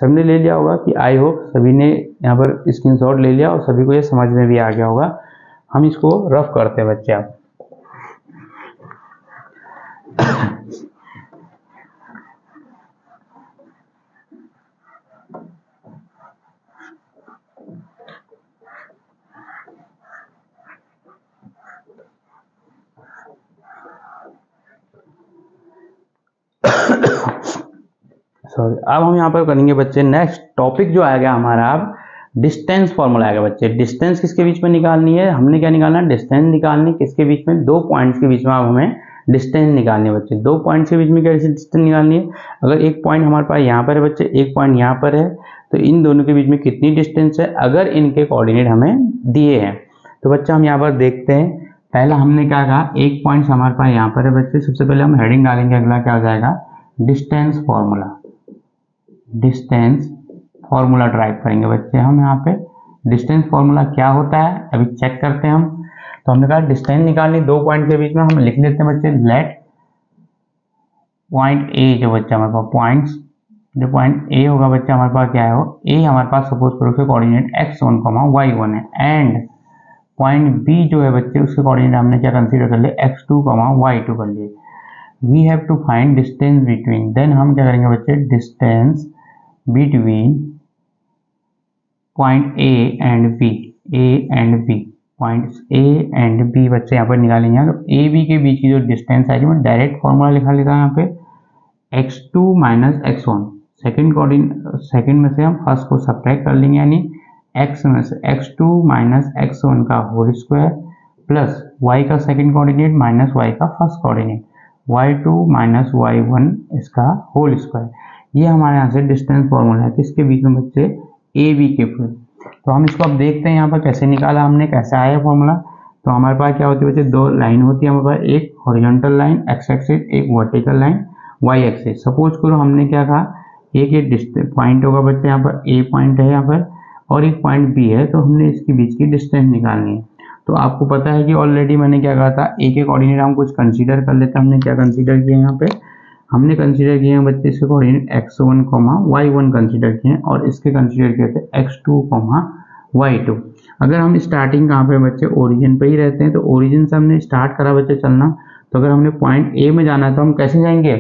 सबने ले लिया होगा कि आई होप सभी ने यहाँ पर स्क्रीनशॉट ले लिया और सभी को ये समझ में भी आ गया होगा। हम इसको रफ करते हैं बच्चे। आप सॉरी, अब हम यहाँ पर करेंगे बच्चे नेक्स्ट टॉपिक जो आएगा हमारा अब डिस्टेंस फॉर्मूला आएगा बच्चे। डिस्टेंस किसके बीच में निकालनी है, हमने क्या निकालना है डिस्टेंस निकालनी। किसके बीच में, दो पॉइंट्स के बीच में अब हमें डिस्टेंस निकालनी है बच्चे। दो पॉइंट्स के बीच में कैसे डिस्टेंस निकालनी है, अगर एक पॉइंट हमारे पास यहाँ पर है बच्चे, एक पॉइंट यहाँ पर है, तो इन दोनों के बीच में कितनी डिस्टेंस है अगर इनके कोऑर्डिनेट हमें दिए हैं। तो बच्चा हम यहाँ पर देखते हैं। पहला हमने क्या कहा, एक पॉइंट हमारे पास यहाँ पर है बच्चे। सबसे पहले हम हेडिंग डालेंगे, अगला क्या हो जाएगा distance formula. Distance formula drive करेंगे बच्चे हम यहाँ पे। डिस्टेंस फॉर्मूला क्या होता है अभी चेक करते हैं हम। तो हमने कहा डिस्टेंस निकालनी दो पॉइंट के बीच में, हम लिख लेते हैं बच्चे लेट पॉइंट ए, जो बच्चा हमारे पास पॉइंट्स, जो पॉइंट ए होगा बच्चा हमारे पास क्या है, वो ए हमारे पास सपोज करो कि कोऑर्डिनेट x1, y1 है, एंड पॉइंट बी जो है बच्चे उसके कोऑर्डिनेट हमने क्या कंसीडर कर लिए x2, y2 कर लिए। We have to find distance between, then हम क्या करेंगे बच्चे distance between point A and B, A and B. Points A and B बच्चे यहाँ पर निकालेंगे। तो ए बी के बीच की जो डिस्टेंस आएगी मैं डायरेक्ट फॉर्मूला लिखा लेता हूँ यहाँ पे x2 माइनस x1। सेकंड में से हम फर्स्ट को सब्ट्रैक्ट कर लेंगे, यानी x में से x2 माइनस x1 का होल स्क्वायर प्लस y का सेकंड कोऑर्डिनेट माइनस y का first coordinate y2 minus y1 इसका होल स्क्वायर। ये हमारे यहाँ से डिस्टेंस फॉर्मूला है किसके बीच में बच्चे, ए बी के बीच। तो हम इसको अब देखते हैं यहाँ पर कैसे निकाला हमने, कैसे आया फॉर्मूला। तो हमारे पास क्या होती है बच्चे, दो लाइन होती है हमारे पास, एक हॉरिजॉन्टल लाइन एक्स एक्सिस, एक vertical line y axis. Suppose करो हमने क्या कहा, एक ये पॉइंट होगा बच्चे, यहाँ पर ए पॉइंट है यहाँ पर और एक पॉइंट बी है, तो हमने इसके बीच की डिस्टेंस निकालनी है। तो आपको पता है कि ऑलरेडी मैंने क्या कहा था, एक एक कोऑर्डिनेट हम कुछ कंसीडर कर लेते हैं। हमने क्या कंसीडर किया यहाँ पे, हमने कंसीडर किए हैं बच्चे इसके कोऑर्डिनेट x1, y1 कंसीडर किए हैं और इसके कंसीडर किए थे x2, y2। अगर हम स्टार्टिंग कहाँ पे बच्चे, ओरिजिन पे ही रहते हैं, तो ओरिजिन से हमने स्टार्ट करा बच्चे चलना। तो अगर हमने पॉइंट ए में जाना है तो हम कैसे जाएंगे,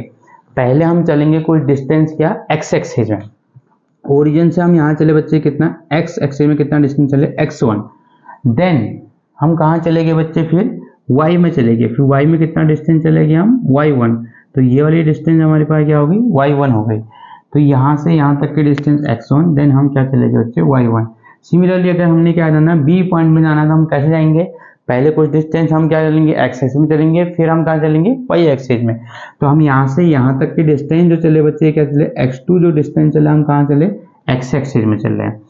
पहले हम चलेंगे कुछ डिस्टेंस क्या, x एक्सिस में। ओरिजिन से हम यहाँ चले बच्चे कितना, x एक्सिस में कितना डिस्टेंस चले, x1। देन हम कहाँ चले गए बच्चे, फिर y में चले गए, फिर y में कितना डिस्टेंस चले गए हम, y1। तो ये वाली डिस्टेंस हमारे पास क्या होगी, y1 हो गई। तो यहाँ से यहाँ तक की डिस्टेंस x1, देन हम क्या चले गए बच्चे, y1। सिमिलरली अगर हमने क्या जाना, बी पॉइंट में जाना, तो हम कैसे जाएंगे, पहले कुछ डिस्टेंस हम क्या चलेंगे, एक्स एक्सिस में चलेंगे, फिर हम कहाँ चलेंगे, वाई एक्सिस में। तो हम यहाँ से यहाँ तक की डिस्टेंस जो चले बच्चे क्या चले, x2 जो डिस्टेंस चला हम कहाँ चले, एक्स एक्सिस में चल रहे हैं।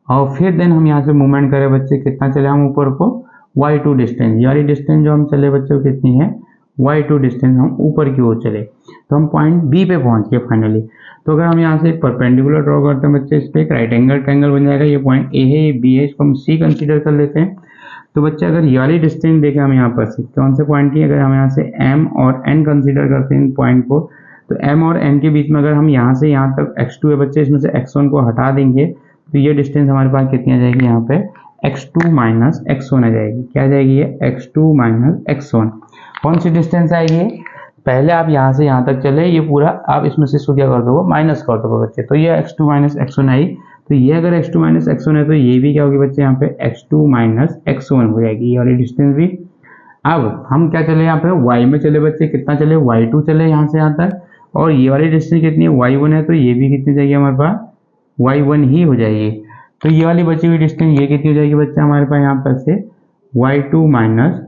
और फिर देन हम यहाँ से मूवमेंट करें बच्चे, कितना चले हम ऊपर को, y2 डिस्टेंस, यानी डिस्टेंस जो हम चले बच्चों कितनी है, y2 डिस्टेंस हम ऊपर की ओर चले। तो हम पॉइंट बी पे पहुंच गए फाइनली। तो अगर हम यहाँ से परपेंडिकुलर ड्रॉ करते हैं बच्चे, इस पे एक राइट एंगल ट्रायंगल बन जाएगा। ये पॉइंट ए है, ये बी है, इसको हम सी कंसीडर कर लेते हैं। तो बच्चे अगर ये वाली डिस्टेंस देखें हम यहाँ पर से, कौन से पॉइंट की, अगर हम यहाँ से एम और एन कंसीडर करते हैं इन पॉइंट को, तो एम और एन के बीच में अगर हम यहाँ से यहाँ तक x2 है बच्चे, इसमें से x1 को हटा देंगे तो ये डिस्टेंस हमारे पास कितनी आ जाएगी, यहाँ पे x2 माइनस x1 आ जाएगी। क्या आ जाएगी ये, x2 माइनस x1। कौन सी डिस्टेंस आएगी, पहले आप यहाँ से यहाँ तक चले, ये पूरा आप इसमें से क्या कर दो, माइनस कर दो बच्चे। तो ये x2 माइनस x1 आई। तो ये अगर x2 माइनस x1 है तो ये भी क्या होगी बच्चे, यहाँ पे x2 माइनस x1 हो जाएगी ये वाली डिस्टेंस भी। अब हम क्या चले, यहाँ पे y में चले बच्चे, कितना चले, y2 चले यहाँ से यहाँ तक, और ये वाली डिस्टेंस कितनी है, y1 है, तो ये भी कितनी जाएगी हमारे पास, y1 ही हो जाएगी। तो ये वाली बची हुई डिस्टेंस ये कितनी हो जाएगी बच्चे हमारे पास, यहाँ पर से y2 माइनस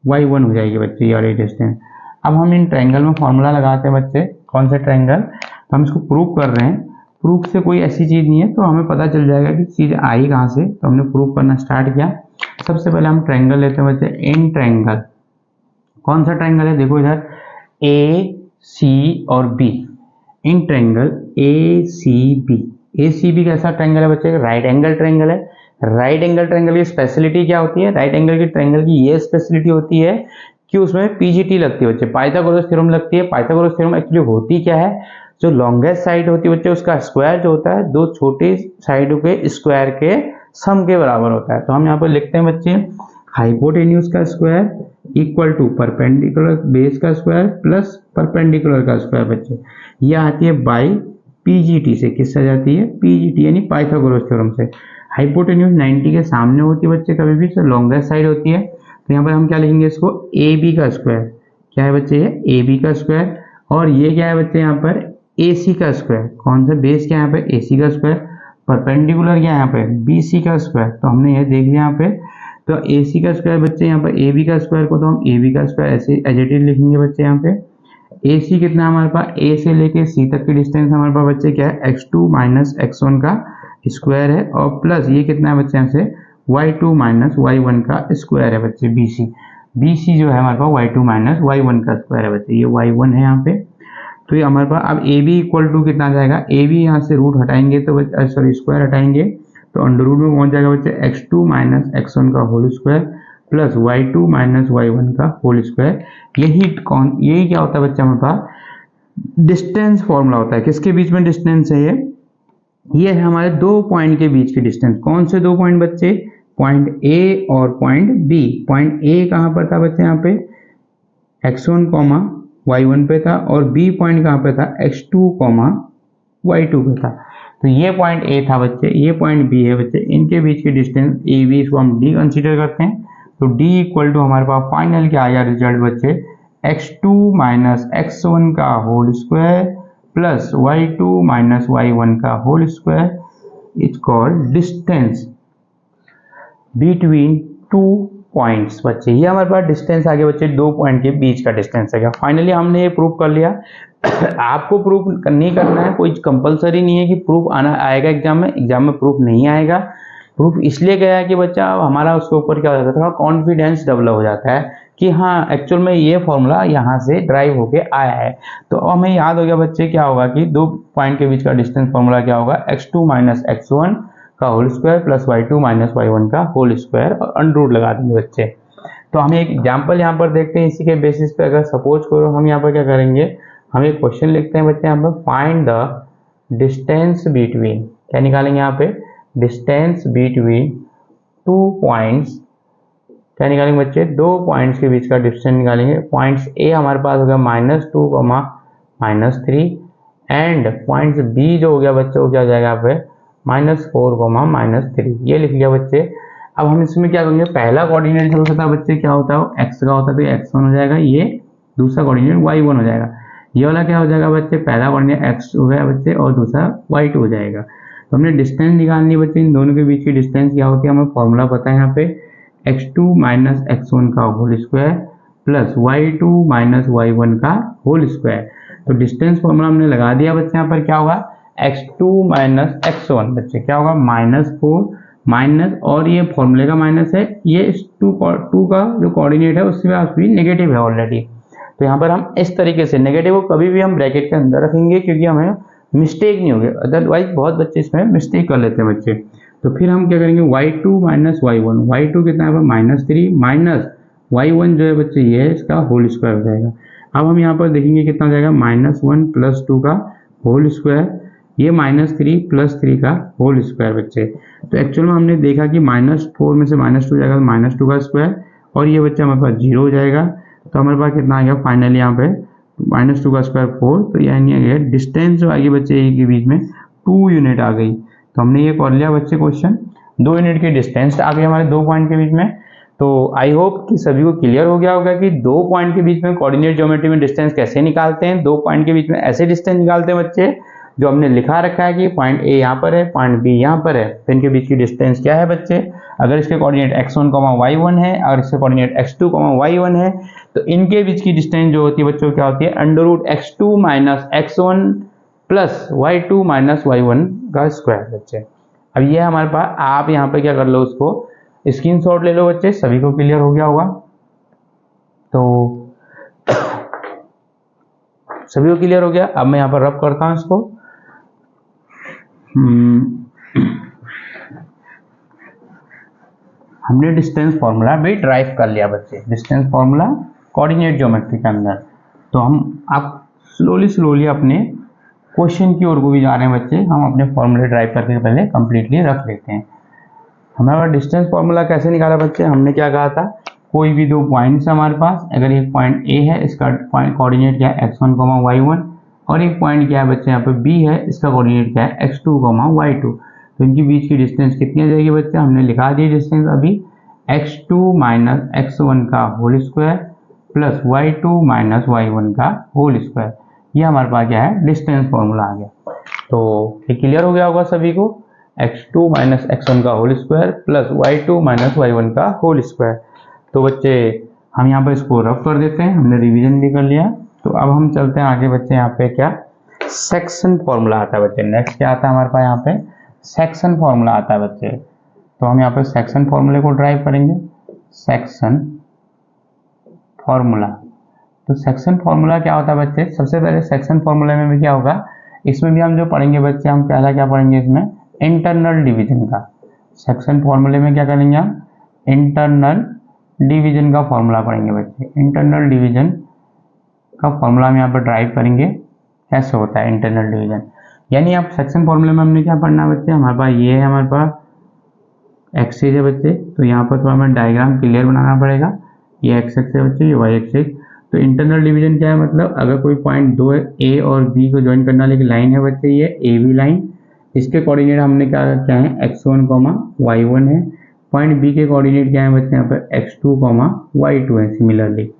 y1 हो जाएगी बच्चे ये वाली डिस्टेंस। अब हम इन ट्रायंगल में फॉर्मूला लगाते हैं बच्चे, कौन सा ट्रायंगल, तो हम इसको प्रूव कर रहे हैं। प्रूफ से कोई ऐसी चीज़ नहीं है, तो हमें पता चल जाएगा कि चीज़ आई कहाँ से। तो हमने प्रूव करना स्टार्ट किया। सबसे पहले हम ट्रायंगल लेते हैं बच्चे, इन ट्रायंगल। कौन सा ट्रायंगल है, देखो इधर ए सी और B, in triangle A C B. A C B कैसा ट्रायंगल है बच्चे, राइट एंगल ट्रायंगल है। राइट एंगल ट्रायंगल की स्पेशलिटी क्या होती है, राइट एंगल की ट्रायंगल की ये स्पेशलिटी होती है कि उसमें पीजीटी लगती है बच्चे, पाइथागोरस थ्योरम लगती है। पाइथागोरस थ्योरम एक्चुअली होती क्या है, जो लॉन्गेस्ट साइड होती है बच्चे उसका स्क्वायर जो होता है दो छोटी साइडों के स्क्वायर के सम के बराबर होता है। तो हम यहाँ पर लिखते हैं बच्चे, हाइपोटेन्यूज का square equal to perpendicular base का स्क्वायर प्लस परपेंडिकुलर का स्क्वायर बच्चे। ये आती है बाई पीजीटी से, किससे जाती है, पीजीटी यानी पाइथागोरस थ्योरम से। हाइपोटेन्यूज 90 के सामने होती है बच्चे कभी भी, तो लॉन्गेस्ट साइड होती है। तो यहाँ पर हम क्या लिखेंगे इसको, ए बी का स्क्वायर। क्या है बच्चे, ये ए बी का स्क्वायर, और ये क्या है बच्चे यहाँ पर ए सी का स्क्वायर। कौन सा बेस क्या है यहाँ पे, ए सी का स्क्वायर। परपेंडिकुलर क्या है यहाँ पे, बी सी का स्क्वायर। तो हमने ये देख लिया यहाँ पे। तो ए सी का स्क्वायर बच्चे, यहाँ पर ए बी का स्क्वायर को तो हम ए बी का स्क्वायर ऐसे एज इट इज लिखेंगे बच्चे। यहाँ पे ए सी कितना हमारे पास, ए से लेके सी तक की डिस्टेंस हमारे पास बच्चे क्या है, x2 माइनस x1 का स्क्वायर है, और प्लस ये कितना है बच्चे यहाँ से y2 माइनस y1 का स्क्वायर है बच्चे, BC। BC जो है हमारे पास y2 माइनस y1 का स्क्वायर है बच्चे, ये y1 है यहाँ पे। तो ये हमारे पास अब AB इक्वल टू कितना जाएगा, AB यहाँ से रूट हटाएंगे तो सॉरी स्क्वायर हटाएंगे तो अंडर रूट में पहुंच जाएगा बच्चे x2 माइनस x1 का whole square plus y2 minus y1 का होल स्क्वायर। यही क्या होता है बच्चे हमारे पास डिस्टेंस फॉर्मूला होता है। किसके बीच में डिस्टेंस है ये है हमारे दो पॉइंट के बीच की डिस्टेंस। कौन से दो पॉइंट बच्चे, पॉइंट A और पॉइंट B। पॉइंट A कहाँ पर था बच्चे, यहाँ पे x1 y1 पे था, और B पॉइंट कहाँ पे था, x2 y2 पे था। तो ये पॉइंट A था बच्चे, ये पॉइंट B है बच्चे, इनके बीच की डिस्टेंस AB, इसको हम D कंसीडर करते हैं। तो d इक्वल टू हमारे पास फाइनल क्या आया रिजल्ट बच्चे, x2 माइनस x1 का whole square plus y2 minus y1 का whole square is called distance between two points. बच्चे ये हमारे पास डिस्टेंस आ गया बच्चे, दो पॉइंट के बीच का डिस्टेंस है। फाइनली हमने ये प्रूव कर लिया। आपको प्रूफ नहीं करना है, कोई कंपलसरी नहीं है कि प्रूफ आएगा एग्जाम में प्रूफ नहीं आएगा। प्रूफ इसलिए गया है कि बच्चा हमारा उसके ऊपर क्या हो जाता है, थोड़ा कॉन्फिडेंस डेवलप हो जाता है कि हाँ एक्चुअल में ये फॉर्मूला यहाँ से ड्राइव होके आया है। तो अब हमें याद हो गया बच्चे क्या होगा कि दो पॉइंट के बीच का डिस्टेंस फॉर्मूला क्या होगा, x2 माइनस x1 का whole square plus y2 minus y1 का होल स्क्वायर और अंडर रूट लगा देंगे बच्चे। तो हम एक एग्जाम्पल यहाँ पर देखते हैं, इसी के बेसिस पे अगर सपोज करो हम यहाँ पर क्या करेंगे, हम एक क्वेश्चन लिखते हैं बच्चे यहाँ पर, फाइंड द डिस्टेंस बिटवीन, क्या निकालेंगे यहाँ पे, डिस्टेंस बिटवीन टू पॉइंट्स, क्या निकालेंगे बच्चे, दो पॉइंट्स के बीच का डिस्टेंस निकालेंगे। पॉइंट्स ए हमारे पास हो गया -2, -3 एंड पॉइंट्स बी जो हो गया बच्चे वो क्या हो जाएगा यहाँ पे -4, -3, ये लिख लिया बच्चे। अब हम इसमें क्या करेंगे, पहला कोऑर्डिनेट जो होता है बच्चे क्या होता है, एक्स का होता है, तो ये x1 हो जाएगा, ये दूसरा कोऑर्डिनेट y1 हो जाएगा। ये वाला क्या हो जाएगा बच्चे, पहला कोऑर्डिनेट x हो गया बच्चे और दूसरा y2 हो जाएगा। तो हमने डिस्टेंस निकालनी है बच्चे, इन दोनों के बीच की डिस्टेंस क्या होती है, हमें फॉर्मूला पता है यहाँ पे, x2 माइनस x1 का whole square plus y2 minus y1 का होल स्क्वायर। तो डिस्टेंस फॉर्मूला हमने लगा दिया बच्चे, यहाँ पर क्या होगा x2 माइनस x1 बच्चे क्या होगा -4 माइनस, और ये फॉर्मूले का माइनस है, ये 2 का जो कोऑर्डिनेट है उसमें आपकी नेगेटिव है ऑलरेडी। तो यहाँ पर हम इस तरीके से नेगेटिव को कभी भी हम ब्रैकेट के अंदर रखेंगे क्योंकि हमें मिस्टेक नहीं होगी, अदरवाइज बहुत बच्चे इसमें मिस्टेक कर लेते हैं बच्चे। तो फिर हम क्या करेंगे, y2 माइनस y1, y2 कितना है -3 माइनस y1 जो है बच्चे ये है, इसका होल स्क्वायर हो जाएगा। अब हम यहाँ पर देखेंगे कितना हो जाएगा, -1 प्लस 2 का होल स्क्वायर, ये -3 प्लस 3 का होल स्क्वायर बच्चे। तो एक्चुअल में हमने देखा कि -4 में से -2 जाएगा तो -2 का स्क्वायर, और ये बच्चा हमारे पास 0 हो जाएगा। तो हमारे पास कितना आ गया फाइनली यहाँ पे -2 का स्क्वायर 4, तो यानी आ गया डिस्टेंस जो आ गई बच्चे ए के बीच में 2 यूनिट आ गई। तो हमने ये कर लिया बच्चे क्वेश्चन, 2 यूनिट की डिस्टेंस आ गई हमारे दो पॉइंट के बीच में। तो आई होप कि सभी को क्लियर हो गया होगा कि दो पॉइंट के बीच में कोऑर्डिनेट ज्योमेट्री में डिस्टेंस कैसे निकालते हैं। दो पॉइंट के बीच में ऐसे डिस्टेंस निकालते हैं बच्चे जो हमने लिखा रखा है कि पॉइंट ए यहाँ पर है, पॉइंट बी यहाँ पर है, तो इनके बीच की डिस्टेंस क्या है बच्चे, अगर इसके कोऑर्डिनेट x1, y1 है और इसके कोऑर्डिनेट x2, y1 है, तो इनके बीच की डिस्टेंस जो होती है बच्चों क्या होती है, √x2 minus x1 plus y2 minus y1 का स्क्वायर बच्चे। अब ये हमारे पास, आप यहाँ पे क्या कर लो, उसको स्क्रीनशॉट ले लो बच्चे, सभी को क्लियर हो गया होगा। तो सभी को क्लियर हो गया। अब मैं यहाँ पर रब करता हूँ इसको। हमने डिस्टेंस फॉर्मूला भी ड्राइव कर लिया बच्चे, डिस्टेंस फॉर्मूला कोऑर्डिनेट ज्योमेट्री के अंदर। तो हम आप स्लोली अपने क्वेश्चन की ओर को भी जा रहे हैं बच्चे, हम अपने फॉर्मूले ड्राइव करके पहले कंप्लीटली रख लेते हैं। हमारा डिस्टेंस फॉर्मूला कैसे निकाला बच्चे, हमने क्या कहा था, कोई भी दो पॉइंट्स हमारे पास, अगर एक पॉइंट ए है इसका कोऑर्डिनेट क्या है x1, y1, और एक पॉइंट क्या है बच्चे यहाँ पे बी है, इसका कोऑर्डिनेट क्या है x2, y2, तो इनके बीच की डिस्टेंस कितनी आ जाएगी बच्चे, हमने लिखा दी डिस्टेंस अभी, x2 माइनस x1 का whole square plus y2 minus y1 का होल स्क्वायर। ये हमारे पास क्या है, डिस्टेंस फॉर्मूला आ गया। तो ये क्लियर हो गया होगा सभी को, x2 माइनस x1 का whole square plus y2 minus y1 का होल स्क्वायर। तो बच्चे हम यहाँ पर इसको रफ कर देते हैं, हमने रिवीजन भी कर लिया। तो अब हम चलते हैं आगे बच्चे, यहाँ पे क्या सेक्शन फॉर्मूला आता है बच्चे। नेक्स्ट क्या आता है हमारे पास, यहाँ पे सेक्शन फॉर्मूला आता है बच्चे। तो हम यहाँ पे सेक्शन फॉर्मूले को ड्राइव करेंगे, सेक्शन फॉर्मूला। तो सेक्शन फॉर्मूला क्या होता है बच्चे, सबसे पहले सेक्शन फॉर्मूले में भी क्या होगा, इसमें भी हम जो पढ़ेंगे बच्चे, हम पहला क्या पढ़ेंगे इसमें, इंटरनल डिवीजन का। सेक्शन फॉर्मूले में क्या करेंगे हम, इंटरनल डिवीजन का फॉर्मूला पढ़ेंगे बच्चे। इंटरनल डिवीजन का फॉर्मूला हम यहाँ पर ड्राइव करेंगे, कैसे होता है इंटरनल डिवीजन। यानी आप सेक्शन फॉर्मूले में हमने क्या पढ़ना है बच्चे, हमारे पास ये है, हमारे पास एक्सिस है बच्चे, तो यहाँ पर थोड़ा हमें डायग्राम क्लियर बनाना पड़ेगा। ये एक्स एक्सिस है बच्चे, ये वाई एक्सिस। तो इंटरनल डिवीजन क्या है, मतलब अगर कोई पॉइंट दो ए और बी को ज्वाइन करने वाली लाइन है बच्चे, ये ए बी लाइन, इसके कोऑर्डिनेट हमने क्या है, x1, y1 है, पॉइंट बी के कोऑर्डिनेट क्या है बच्चे यहाँ पर x2, y2 है सिमिलरली।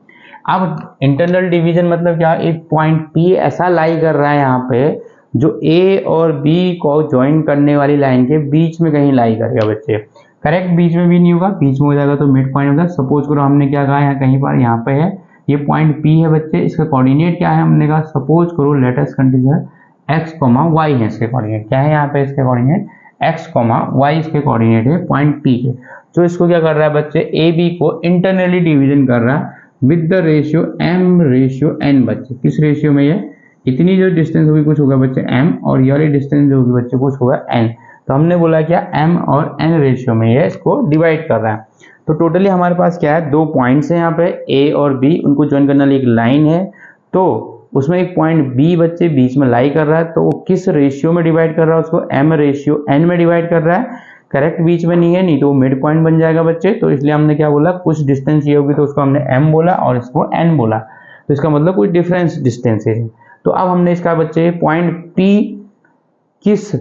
अब इंटरनल डिवीजन मतलब क्या, एक पॉइंट P ऐसा लाई कर रहा है यहाँ पे जो A और B को ज्वाइन करने वाली लाइन के बीच में कहीं लाई करेगा बच्चे। करेक्ट, बीच में भी नहीं होगा, बीच में हो जाएगा तो मिड पॉइंट होगा। सपोज करो हमने क्या कहा, यहाँ कहीं पर यहाँ पे है, ये पॉइंट P है बच्चे, इसका कोऑर्डिनेट क्या है हमने कहा, सपोज करो let us consider x, y है इसके कोऑर्डिनेट, क्या है यहाँ पे इसके कोऑर्डिनेट x, y इसके कोऑर्डिनेट है पॉइंट P के। जो इसको क्या कर रहा है बच्चे, ए बी को इंटरनली डिवीजन कर रहा है विद द रेशियो m/n बच्चे। किस रेशियो में, ये इतनी जो डिस्टेंस होगी कुछ होगा बच्चे m, और ये वाली डिस्टेंस जो होगी बच्चे कुछ होगा n। तो हमने बोला क्या, m और n रेशियो में ये इसको डिवाइड कर रहा है। तो टोटली हमारे पास क्या है, दो पॉइंट्स हैं यहाँ पे a और b, उनको ज्वाइन करने वाली एक लाइन है। तो उसमें एक पॉइंट b बच्चे बीच में लाई कर रहा है, तो वो किस रेशियो में डिवाइड कर रहा है, उसको m/n में डिवाइड कर रहा है। करेक्ट, बीच में नहीं है, नहीं तो मिड पॉइंट बन जाएगा बच्चे। तो इसलिए हमने क्या बोला, कुछ डिस्टेंस ये होगी तो उसको हमने m बोला और इसको n बोला, तो इसका मतलब कुछ डिफरेंस डिस्टेंस है। तो अब हमने इसका बच्चे पॉइंट P किस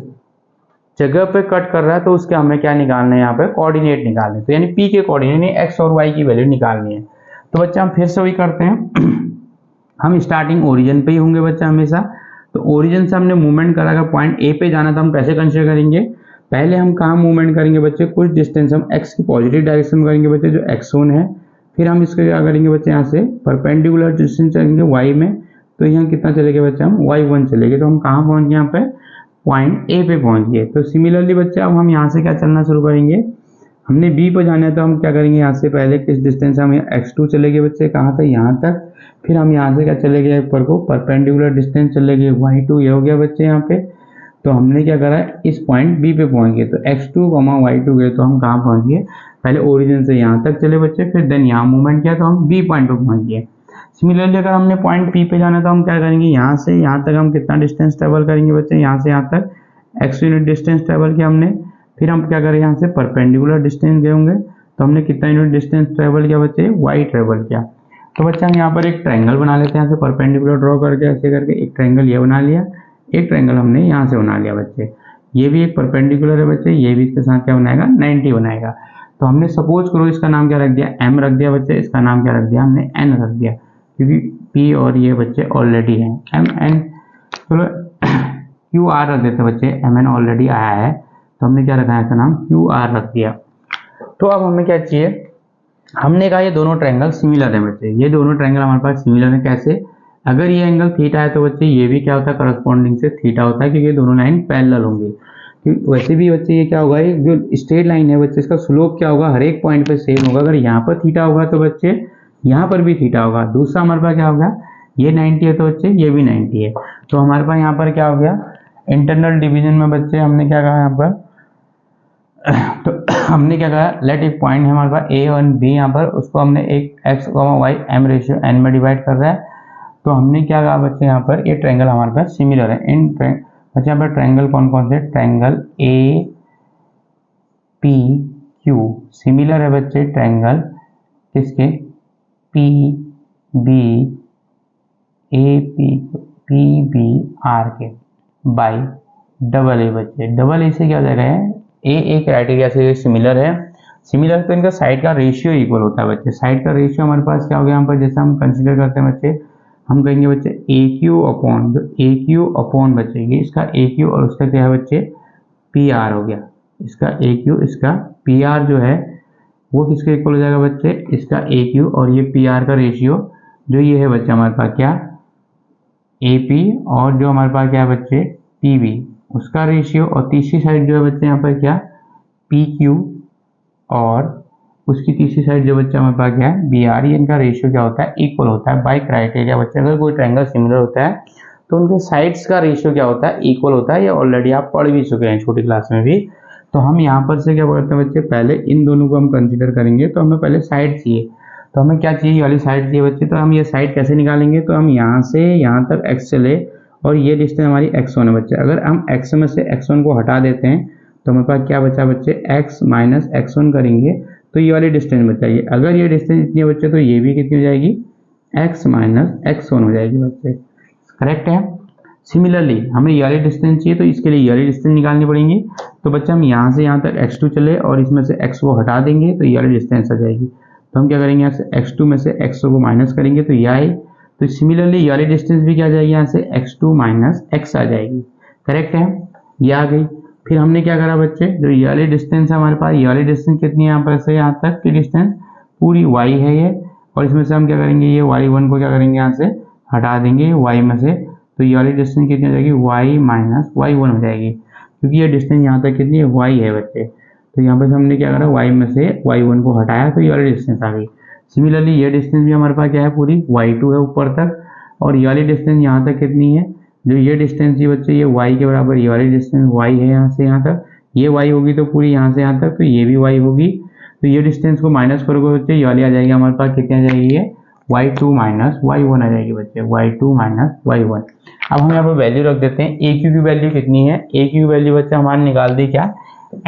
जगह पे कट कर रहा है, तो उसके हमें क्या निकालना है, यहाँ पे कोऑर्डिनेट निकालने। तो यानी P के कोऑर्डिनेट x और y की वैल्यू निकालनी है। तो बच्चा हम फिर से वही करते हैं हम स्टार्टिंग ओरिजिन पे ही होंगे बच्चा हमेशा। तो ओरिजिन से हमने मूवमेंट करा, अगर पॉइंट A पे जाना तो हम कैसे कंसीडर करेंगे, पहले हम कहाँ मूवमेंट करेंगे बच्चे, कुछ डिस्टेंस हम x की पॉजिटिव डायरेक्शन में करेंगे बच्चे, जो x1 है। फिर हम इसको क्या करेंगे बच्चे, यहाँ से परपेंडिकुलर डिस्टेंस चलेंगे y में, तो यहाँ कितना चलेंगे बच्चे, हम y1 चलेंगे। तो हम कहाँ पहुँच गए, यहाँ पे पॉइंट A पे पहुँच गए। तो सिमिलरली बच्चे अब हम यहाँ से क्या चलना शुरू करेंगे, हमने B पे जाना है तो हम क्या करेंगे, यहाँ से पहले किस डिस्टेंस हम x2 चलेंगे बच्चे, कहाँ तक, यहाँ तक। फिर हम यहाँ से क्या चले गए, ऊपर को परपेंडिकुलर डिस्टेंस चले गए y2, ये हो गया बच्चे यहाँ पे। तो हमने क्या करा, इस पॉइंट B पे पहुंच गए। तो x2, y2 गए तो हम कहाँ पहुंच गए, पहले ओरिजिन से यहाँ तक चले बच्चे, फिर देन यहाँ मूवमेंट किया तो हम B पॉइंट पे पहुंच गए। सिमिलरली अगर हमने पॉइंट P पे जाना तो हम क्या करेंगे, यहाँ से यहाँ तक हम कितना डिस्टेंस ट्रेवल करेंगे बच्चे, यहाँ से यहाँ तक x यूनिट डिस्टेंस ट्रेवल किया हमने। फिर हम क्या करें, यहाँ से परपेंडिकुलर डिस्टेंस गए होंगे, तो हमने कितना यूनिट डिस्टेंस ट्रेवल किया बच्चे, y ट्रेवल किया। तो बच्चा हम यहाँ पर एक ट्रायंगल बना लेते हैं, यहाँ से परपेंडिकुलर ड्रॉ करके ऐसे करके एक ट्रायंगल ये बना लिया, एक ट्रायंगल हमने यहाँ से बना लिया बच्चे। ये भी एक परपेंडिकुलर है बच्चे, ये भी इसके साथ क्या बनाएगा, 90 बनाएगा। तो हमने सपोज करो इसका नाम क्या रख दिया, m रख दिया बच्चे, इसका नाम क्या रख दिया हमने, n रख दिया, क्योंकि p और ये बच्चे ऑलरेडी हैं m n। चलो q r रख देते बच्चे, m n ऑलरेडी आया है तो हमने क्या रखा है, इसका नाम q r रख दिया। तो अब हमें क्या चाहिए, हमने कहा ये दोनों ट्रायंगल सिमिलर है बच्चे, ये दोनों ट्रायंगल हमारे पास सिमिलर है। कैसे, अगर ये एंगल थीटा है तो बच्चे ये भी क्या होता है, करस्पॉन्डिंग से थीटा होता है, क्योंकि ये दोनों लाइन पैरेलल होंगी। वैसे भी बच्चे ये क्या होगा, ये जो स्ट्रेट लाइन है बच्चे, इसका स्लोप क्या होगा, हर एक पॉइंट पे सेम होगा। अगर यहाँ पर थीटा होगा तो बच्चे यहाँ पर भी थीटा होगा। दूसरा हमारे पास क्या होगा, ये 90 है तो बच्चे ये भी 90 है। तो हमारे पास यहाँ पर क्या हो गया, इंटरनल डिवीजन में बच्चे हमने क्या कहा यहाँ पर तो हमने क्या कहा, लेट एक पॉइंट है हमारे पास a और b, यहाँ पर उसको हमने एक x, y m/n में डिवाइड कर रहा है। तो हमने क्या कहा बच्चे, यहाँ पर ये ट्रायंगल हमारे पास सिमिलर है। इन बच्चे यहाँ पर ट्रायंगल कौन कौन से, triangle a p q similar है बच्चे, ट्रायंगल किसके, p b a p b r के बाई डबल ए बच्चे। डबल ए से क्या हो जाएगा, ए क्राइटेरिया से सिमिलर है। सिमिलर तो इनका साइड का रेशियो इक्वल होता है बच्चे। साइड का रेशियो हमारे पास क्या हो गया, यहाँ पर जैसे हम कंसीडर करते हैं बच्चे, हम कहेंगे बच्चे ए क्यू अपॉन, जो ए क्यू अपॉन बच्चे ये इसका ए क्यू और उसका क्या है बच्चे, पी आर हो गया। इसका ए क्यू, इसका पी आर जो है वो किसके इक्वल हो जाएगा बच्चे, इसका ए क्यू और ये पी आर का रेशियो जो ये है बच्चे हमारे पास क्या, ए पी, और जो हमारे पास क्या है बच्चे पी बी, उसका रेशियो, और तीसरी साइड जो है बच्चे यहाँ पर क्या, पी क्यू, और उसकी तीसरी साइड जो बच्चा हमारे पास क्या है बी आर। ये इनका रेशियो क्या होता है, इक्वल होता है बाय क्राइटेरिया बच्चे। अगर कोई ट्रायंगल सिमिलर होता है तो उनके साइड्स का रेशियो क्या होता है, इक्वल होता है। ये ऑलरेडी आप पढ़ भी चुके हैं छोटी क्लास में भी। तो हम यहाँ पर से क्या करते हैं बच्चे, पहले इन दोनों को हम कंसिडर करेंगे। तो हमें पहले साइड चाहिए, तो हमें क्या चाहिए, वाली साइड चाहिए बच्चे। तो हम ये साइड कैसे निकालेंगे, तो हम यहाँ से यहाँ तक x चले और ये डिस्टेंस हमारी x1 है बच्चे। अगर हम x में से x1 को हटा देते हैं तो हमारे पास क्या बचा बच्चे, x माइनस x1 करेंगे तो ये वाली डिस्टेंस बचाइए। अगर ये डिस्टेंस इतनी है बच्चे तो ये भी कितनी हो जाएगी, x माइनस x1 हो जाएगी बच्चे। करेक्ट है। सिमिलरली हमें ये वाली डिस्टेंस चाहिए, तो इसके लिए ये वाली डिस्टेंस निकालनी पड़ेगी। तो बच्चा हम यहाँ से यहाँ तक x2 चले और इसमें से x को हटा देंगे तो ये वाली डिस्टेंस आ जाएगी। तो हम क्या करेंगे, यहाँ से x2 में से x को माइनस करेंगे तो ये आए। तो सिमिलरली ये वाली डिस्टेंस भी क्या आ जाएगी, यहाँ से x2 माइनस x आ जाएगी। करेक्ट है, ये आ गई। फिर हमने क्या करा बच्चे, जो ये वाली डिस्टेंस है हमारे पास, ये वाली डिस्टेंस कितनी है यहाँ पर से यहाँ तक की डिस्टेंस पूरी y है ये, और इसमें से हम क्या करेंगे, ये y1 को क्या करेंगे, यहाँ से हटा देंगे y में से। तो ये वाली डिस्टेंस कितनी हो जाएगी, y माइनस y1 हो जाएगी, क्योंकि ये डिस्टेंस यहाँ तक कितनी है, y है बच्चे। तो यहाँ पर हमने क्या करा, y में से y1 को हटाया तो ये वाली डिस्टेंस आ गई। सिमिलरली ये डिस्टेंस भी हमारे पास क्या है, पूरी y2 है ऊपर तक, और ये वाली डिस्टेंस यहाँ तक कितनी है, जो ये डिस्टेंस थी बच्चे ये y के बराबर, ये वाली डिस्टेंस y है यहाँ से यहाँ तक, ये y होगी तो पूरी यहाँ से यहाँ तक, तो ये भी y होगी। तो ये डिस्टेंस को माइनस करोगे बच्चे, ये वाली आ जाएगी हमारे पास, कितनी आ जाएगी, ये y2 माइनस y1 आ जाएगी बच्चे, y2 माइनस y1। अब हम यहाँ पर वैल्यू रख देते हैं। a की वैल्यू कितनी है, a की वैल्यू बच्चे हमारे निकाल दी क्या,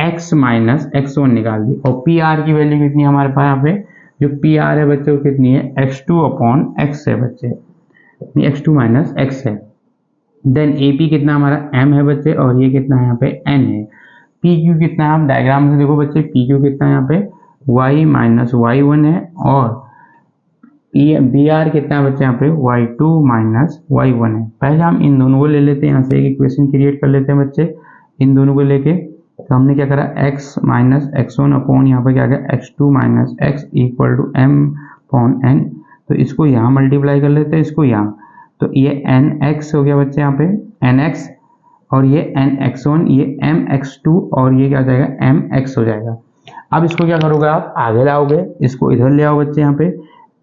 x माइनस x1 निकाल दी। और pr की वैल्यू कितनी है हमारे पास, यहाँ पे जो pr है बच्चे वो कितनी है, x2 अपॉन x है बच्चे, x2 माइनस x है। देन AP कितना हमारा m है बच्चे, और ये कितना है यहाँ पे n है। PQ कितना है, हम डायग्राम से देखो बच्चे, PQ कितना है यहाँ पे y माइनस y1 है, और BR कितना है बच्चे यहाँ पे y2 माइनस y1 है। पहले हम इन दोनों को ले लेते हैं, यहाँ से एक इक्वेशन क्रिएट कर लेते हैं बच्चे इन दोनों को लेके। तो हमने क्या करा, x माइनस x1 अपॉन यहाँ पे क्या गया, x2 minus x equal to m upon n। तो इसको यहाँ मल्टीप्लाई कर लेते हैं, इसको यहाँ, तो ये nx हो गया बच्चे यहाँ पे nx, और ये nx1, ये mx2, और ये क्या हो जाएगा, mx हो जाएगा। अब इसको क्या करोगे आप, आगे लाओगे, इसको इधर ले आओ बच्चे, यहाँ पे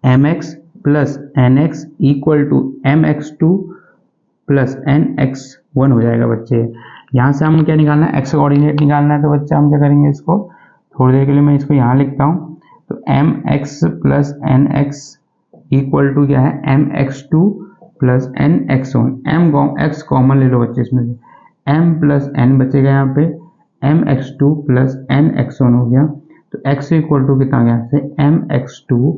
mx plus nx equal to mx2 plus nx1 हो जाएगा बच्चे। यहाँ से हम क्या निकालना है, x कोऑर्डिनेट निकालना है। तो बच्चे हम क्या करेंगे, इसको थोड़ी देर के लिए मैं इसको यहाँ लिखता हूँ। तो mx plus nx equal to क्या है, mx2 plus nx1। x common ले लो बच्चे इसमें से, m प्लस n बचेगा यहाँ पे, mx2 प्लस nx1 हो गया। तो x इक्वल टू कितना गया से mx2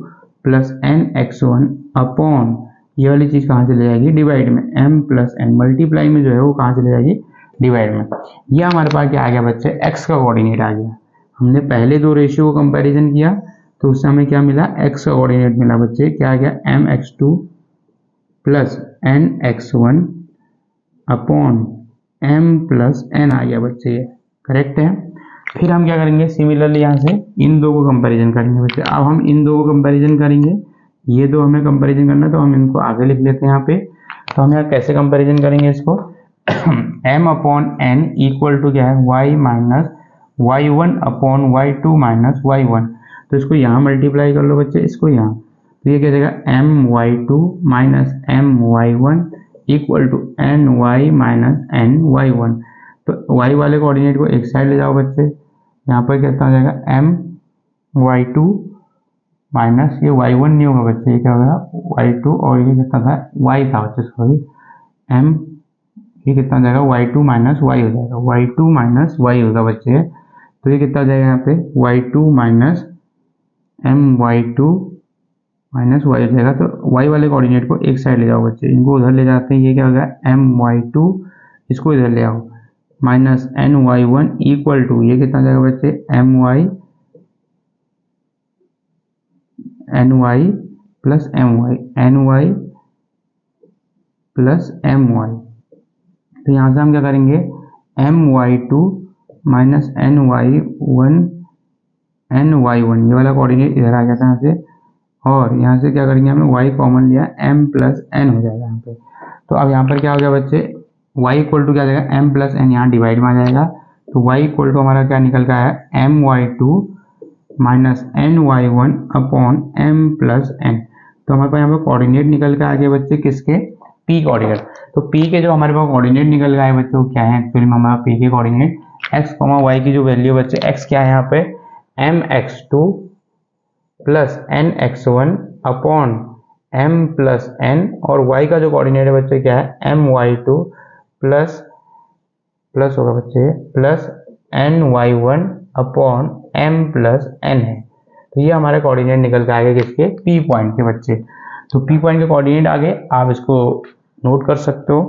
प्लस nx1 अपॉन ये वाली चीज कहाँ चले जाएगी, डिवाइड में, m प्लस n मल्टीप्लाई में जो है वो कहाँ चले जाएगी, डिवाइड में। ये हमारे पास क्या आ गया बच्चे, x का कोऑर्डिनेट आ गया। हमने पहले दो रेशियो को कंपैरिजन किया तो उससे हमें क्या मिला, x का कोऑर्डिनेट मिला बच्चे, क्या आ गया, mx2 plus nx1 upon m plus n आ गया बच्चे, ये करेक्ट है। फिर हम क्या करेंगे, सिमिलरली यहाँ से इन दो को कंपैरिजन करेंगे बच्चे। अब हम इन दो को कंपैरिजन करेंगे, ये दो हमें कंपैरिजन करना है, तो हम इनको आगे लिख लेते हैं यहाँ पे। तो हम यहाँ कैसे कंपैरिजन करेंगे इसको, m upon n equal to क्या है, y minus y1 upon y2 minus y1। तो इसको यहाँ मल्टीप्लाई कर लो बच्चे, इसको यहाँ, तो ये क्या जाएगा, my2 minus my1 equal to ny minus ny1। तो y वाले कोऑर्डिनेट को एक साइड ले जाओ बच्चे, यहाँ पर कितना हो जाएगा, my2 माइनस ये y1 नहीं होगा बच्चे, ये क्या होगा y2, और ये कितना था, y था बच्चे, सॉरी m, ये कितना हो जाएगा y2 माइनस y हो जाएगा, y2 माइनस y होगा बच्चे। तो ये कितना हो जाएगा यहाँ पे y2 minus my2 minus y हो जाएगा। तो y वाले कोऑर्डिनेट को एक साइड ले जाओ बच्चे, इनको उधर ले जाते हैं, ये क्या होगा my2, इसको इधर ले आओ, माइनस ny1 इक्वल टू ये कितना जाएगा बच्चे, ny plus my plus my। तो यहाँ से हम क्या करेंगे, my2 माइनस ny1 ये वाला कोऑर्डिनेट इधर आ गया था यहाँ से, और यहाँ से क्या करेंगे, हमने y कॉमन लिया, m प्लस n हो जाएगा यहाँ पे। तो अब यहाँ पर क्या हो गया बच्चे, y इक्वल टू क्या आ जाएगा, m प्लस n, यहाँ डिवाइड में आ जाएगा। तो y इक्वल टू हमारा क्या निकल का है, my2 minus ny1 upon m plus n। तो हमारे पास यहाँ पे कोऑर्डिनेट निकल के आ गए बच्चे, किसके, p कोऑर्डिनेट। तो p के जो हमारे पास कोऑर्डिनेट निकल के आए बच्चे, वो क्या है एक्चुअली में हमारा p के कोऑर्डिनेट, x, y की जो वैल्यू बच्चे, x क्या है यहाँ पे mx2 plus nx1 upon m plus n, और y का जो कोऑर्डिनेट है बच्चे क्या है my2 प्लस होगा बच्चे plus ny1 upon m plus n है। तो ये हमारे कोऑर्डिनेट निकल के आगे किसके, p पॉइंट के बच्चे। तो p पॉइंट के कोऑर्डिनेट आगे आप इसको नोट कर सकते हो।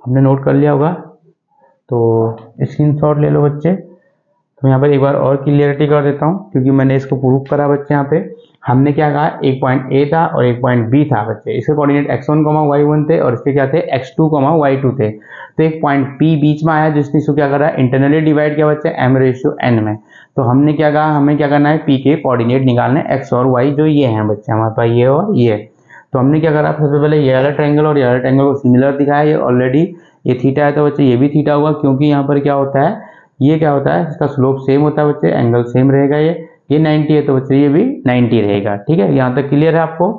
हमने नोट कर लिया होगा, तो स्क्रीनशॉट ले लो बच्चे। तो यहाँ पर एक बार और क्लियरिटी कर देता हूँ, क्योंकि मैंने इसको प्रूव करा बच्चे। यहाँ पे हमने क्या कहा, एक पॉइंट ए था और एक पॉइंट बी था बच्चे। इसके कोऑर्डिनेट x1, y1 थे और इसके क्या थे, x2, y2 थे। तो एक पॉइंट P बीच में आया, जिसने इसको क्या करा, इंटरनली डिवाइड किया बच्चे m/n में। तो हमने क्या कहा, हमें क्या करना है, P के कोऑर्डिनेट निकालने x और y, जो ये हैं बच्चे हमारे पास, ये और ये। तो हमने क्या करा, सबसे पहले ये वाला ट्रायंगल और ये वाला ट्रायंगल को सिमिलर दिखाया। ये ऑलरेडी ये थीटा है, तो बच्चे ये भी थीटा हुआ, क्योंकि यहाँ पर क्या होता है, ये क्या होता है, इसका स्लोप सेम होता है बच्चे, एंगल सेम रहेगा। ये 90 है, तो बच्चे ये भी 90 रहेगा। ठीक है, यहाँ तक क्लियर है आपको।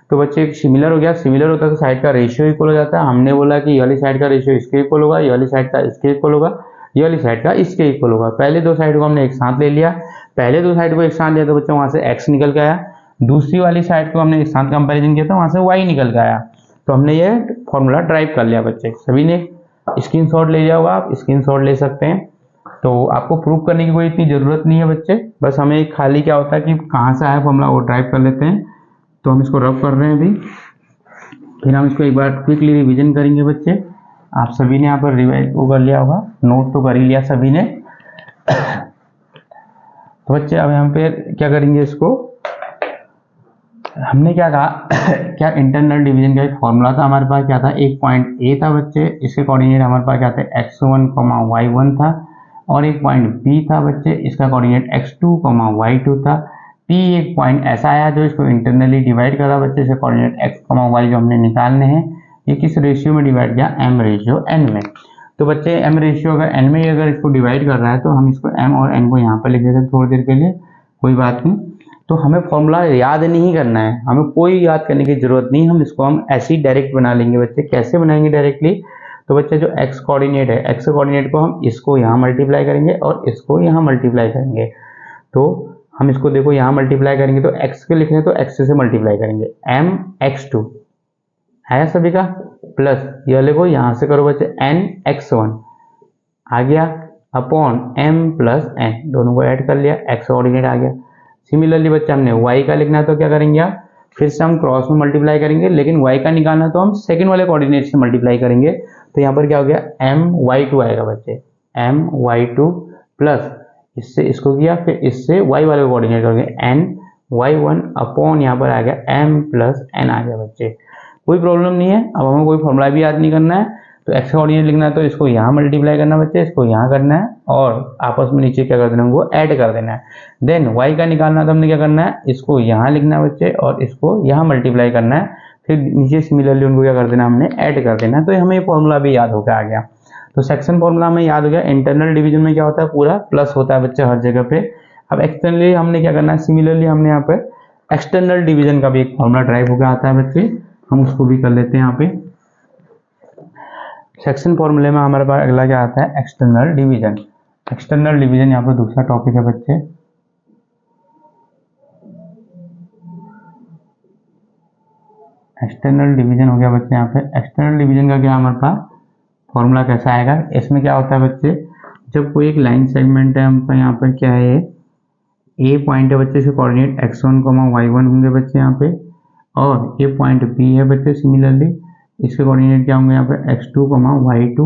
तो बच्चे सिमिलर हो गया, सिमिलर होता है तो साइड का रेशियो इक्वल हो जाता है। हमने बोला कि ये वाली साइड का रेशियो इसके इक्वल होगा, ये वाली साइड का इसके इक्वल होगा, ये वाली साइड का इसके इक्वल होगा। पहले दो साइड को हमने एक साथ ले लिया, पहले दो साइड को एक साथ लिया तो बच्चों वहां से x निकल के आया। दूसरी वाली साइड को हमने एक साथ कंपेरिजन किया तो वहां से y निकल के आया। तो हमने ये फॉर्मूला ड्राइव कर लिया बच्चे। सभी ने स्क्रीनशॉट ले लिया होगा, आप स्क्रीनशॉट ले सकते हैं। तो आपको प्रूव करने की कोई इतनी ज़रूरत नहीं है बच्चे, बस हमें खाली क्या होता है कि कहाँ से आया फॉर्मूला वो ड्राइव कर लेते हैं। तो हम इसको रब कर रहे हैं अभी, फिर हम इसको एक बार क्विकली रिवीजन करेंगे बच्चे। आप सभी ने यहाँ पर रिवाइज वो कर लिया होगा, नोट तो कर ही लिया सभी ने। तो बच्चे अब यहाँ पे क्या करेंगे, इसको हमने क्या कहा क्या इंटरनल डिवीजन का एक फॉर्मूला था हमारे पास, क्या था, एक पॉइंट ए था बच्चे, इसके कोऑर्डिनेट हमारे पास क्या थे, x1, y1 था, और एक पॉइंट बी था बच्चे, इसका कोऑर्डिनेट x2, y2 था। P एक पॉइंट ऐसा आया जो इसको इंटरनली डिवाइड करा बच्चे, इसके कोऑर्डिनेट x, y जो हमने निकालने हैं, ये किस रेशियो में डिवाइड किया, m/n में। तो बच्चे m रेशियो अगर n में अगर इसको डिवाइड कर रहा है तो हम इसको m और n को यहाँ पर लिख देते हैं थोड़ी देर के लिए, कोई बात नहीं। तो हमें फॉर्मूला याद नहीं करना है, हमें कोई याद करने की जरूरत नहीं, हम इसको हम ऐसे ही डायरेक्ट बना लेंगे बच्चे। कैसे बनाएंगे डायरेक्टली, तो बच्चे जो x कोऑर्डिनेट है, x कोऑर्डिनेट को हम इसको यहाँ मल्टीप्लाई करेंगे और इसको यहाँ मल्टीप्लाई करेंगे। तो हम इसको देखो यहाँ मल्टीप्लाई करेंगे तो x के लिखेंगे तो x से मल्टीप्लाई करेंगे, mx2 है सभी का, प्लस ये लिखो यहाँ से करो बच्चे nx1 आ गया, अपॉन m प्लस n, दोनों को ऐड कर लिया, x कोऑर्डिनेट आ गया। सिमिलरली बच्चे हमने y का लिखना है तो क्या करेंगे आप, फिर से हम क्रॉस में मल्टीप्लाई करेंगे, लेकिन y का निकालना तो हम सेकंड वाले कोऑर्डिनेट से मल्टीप्लाई करेंगे। तो यहाँ पर क्या हो गया, my2 आएगा बच्चे, my2 प्लस इससे इसको किया, फिर इससे y वाले कोऑर्डिनेट करेंगे ny1 अपॉन यहाँ पर आ गया m प्लस n आ गया बच्चे। कोई प्रॉब्लम नहीं है। अब हमें कोई फॉर्मूला भी याद नहीं करना है, तो x कोऑर्डिनेट लिखना है तो इसको यहाँ मल्टीप्लाई करना बच्चे, इसको यहाँ करना है और आपस में नीचे क्या कर देना है, वो ऐड कर देना है। देन y का निकालना है तो हमने क्या करना है, इसको यहाँ लिखना है बच्चे और इसको यहाँ मल्टीप्लाई करना है, फिर नीचे सिमिलरली उनको क्या कर देना, हमने ऐड कर देना है। तो हमें फॉर्मूला भी याद होकर आ गया। तो सेक्शन फॉर्मूला हमें याद हो गया। इंटरनल डिवीजन में क्या होता है, पूरा प्लस होता है बच्चे हर जगह पे। अब एक्सटर्नली हमने क्या करना है, सिमिलरली हमने यहाँ पे एक्सटर्नल डिवीजन का भी एक फॉर्मूला ड्राइव होकर आता है बच्चे, हम उसको भी कर लेते हैं यहाँ पे। सेक्शन फॉर्मूले में हमारे पास अगला क्या आता है, एक्सटर्नल डिवीजन। एक्सटर्नल डिवीजन यहाँ पर दूसरा टॉपिक है बच्चे। एक्सटर्नल डिवीजन हो गया बच्चे यहाँ पे। एक्सटर्नल डिवीजन का क्या हमारे पास फॉर्मूला कैसा आएगा, इसमें क्या होता है बच्चे, जब कोई एक लाइन सेगमेंट है, हम पर यहाँ पर क्या है, ए पॉइंट है बच्चे, इसके कोऑर्डिनेट x1, y1 होंगे बच्चे यहाँ पे, और ये पॉइंट बी है बच्चे, सिमिलरली इसके कोऑर्डिनेट क्या होंगे यहाँ पे x2, y2।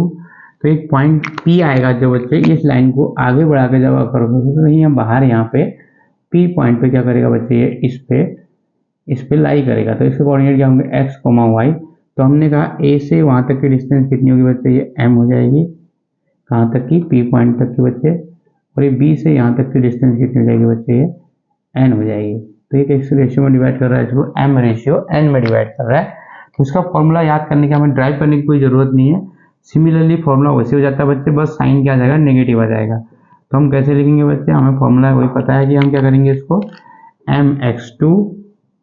तो एक पॉइंट P आएगा जो बच्चे, इस लाइन को आगे बढ़ा के जब करोगे तो कहीं बाहर यहाँ पे P पॉइंट पे क्या करेगा बच्चे, ये इस पे लाई करेगा। तो इसके कोऑर्डिनेट क्या होंगे x, y। तो हमने कहा A से वहाँ तक की डिस्टेंस कितनी होगी बच्चे, ये m हो जाएगी, कहाँ तक की, P पॉइंट तक की बच्चे, और ये B से यहाँ तक की डिस्टेंस कितनी हो जाएगी बच्चे, ये n हो जाएगी। तो ये किस रेशियो में डिवाइड कर रहा है, इसको m/n में डिवाइड कर रहा है। तो उसका फॉर्मूला याद करने की, हमें ड्राइव करने की कोई ज़रूरत नहीं है। सिमिलरली फॉर्मूला वैसे हो जाता है बच्चे, बस साइन क्या आ जाएगा, नेगेटिव आ जाएगा। तो हम कैसे लिखेंगे बच्चे, हमें फॉर्मूला वही पता है कि हम क्या करेंगे, इसको mx2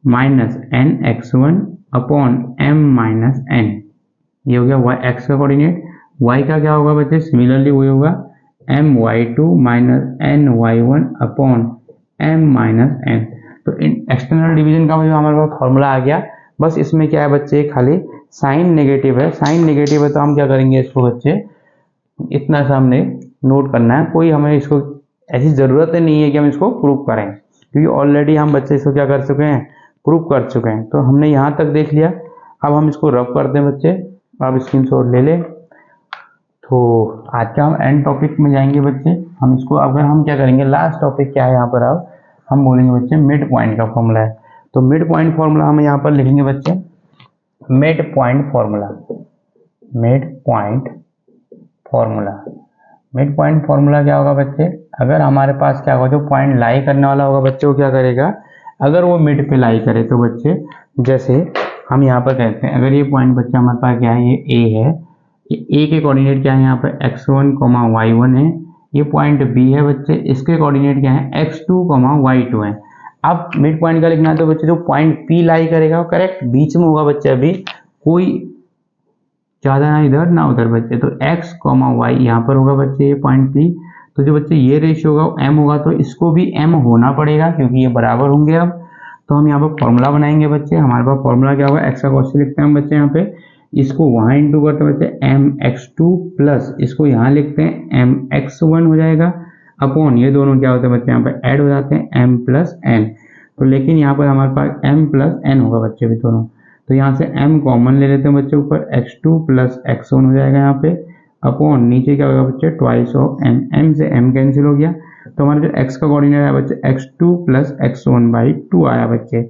minus nx1 upon m minus n, ये हो गया x का कोऑर्डिनेट। y का क्या होगा बच्चे, सिमिलरली वही होगा my2 minus ny1 upon m minus n। तो एक्सटर्नल डिवीजन का हमारे पास फॉर्मूला आ गया। बस इसमें क्या है बच्चे, खाली साइन नेगेटिव है, साइन नेगेटिव है तो हम क्या करेंगे, इसको बच्चे इतना सा हमने नोट करना है। कोई हमें इसको ऐसी ज़रूरत नहीं है कि हम इसको प्रूव करें, क्योंकि ऑलरेडी हम बच्चे इसको क्या कर चुके हैं, प्रूव कर चुके हैं। तो हमने यहाँ तक देख लिया, अब हम इसको रब करते हैं बच्चे। आप स्क्रीनशॉट ले लें। तो आज का हम एंड टॉपिक में जाएंगे बच्चे। हम इसको अगर हम क्या करेंगे, लास्ट टॉपिक क्या है यहाँ पर, अब हम बोलेंगे बच्चे मिड पॉइंट का फॉर्मूला है। तो मिड पॉइंट फॉर्मूला हम यहाँ पर लिखेंगे बच्चे, mid point formula. Mid point formula, mid point formula क्या होगा बच्चे, अगर हमारे पास क्या होगा, जो पॉइंट लाई करने वाला होगा बच्चे वो क्या करेगा, अगर वो मिड पे लाई करे तो बच्चे, जैसे हम यहाँ पर कहते हैं, अगर ये पॉइंट बच्चे हमारे पास क्या है, ये ए है, ये ए के कोऑर्डिनेट क्या है यहाँ पर x1, y1 है। ये पॉइंट बी है बच्चे, इसके कोऑर्डिनेट क्या है, x2, y2 है। अब मिड पॉइंट का लिखना है तो बच्चे जो पॉइंट पी लाई करेगा वो करेक्ट बीच में होगा बच्चे, अभी कोई ज्यादा ना इधर ना उधर बच्चे। तो x, y यहाँ पर होगा बच्चे ये पॉइंट पी। तो जो बच्चे ये रेशियो होगा m होगा, तो इसको भी m होना पड़ेगा क्योंकि ये बराबर होंगे। अब तो हम यहाँ पर फॉर्मूला बनाएंगे बच्चे। हमारे पास फॉर्मूला क्या होगा, x का कॉस्ट लिखते हैं हम बच्चे यहाँ पे, इसको वहां इंटू करते हैं बच्चे mx2 प्लस इसको यहाँ लिखते हैं mx1 हो जाएगा, अपॉन ये दोनों क्या होते हैं बच्चे यहाँ पे ऐड हो जाते हैं m प्लस n। तो लेकिन यहाँ पर हमारे पास m प्लस n होगा बच्चे भी दोनों, तो यहाँ से m कॉमन ले लेते हैं बच्चे, ऊपर x2 प्लस x1 हो जाएगा यहाँ पे, अपॉन नीचे क्या होगा बच्चे ट्वाइस ऑफ m, m से m कैंसिल हो गया। तो हमारा जो x का कोऑर्डिनेट है बच्चे x2 प्लस x1/2 आया बच्चे।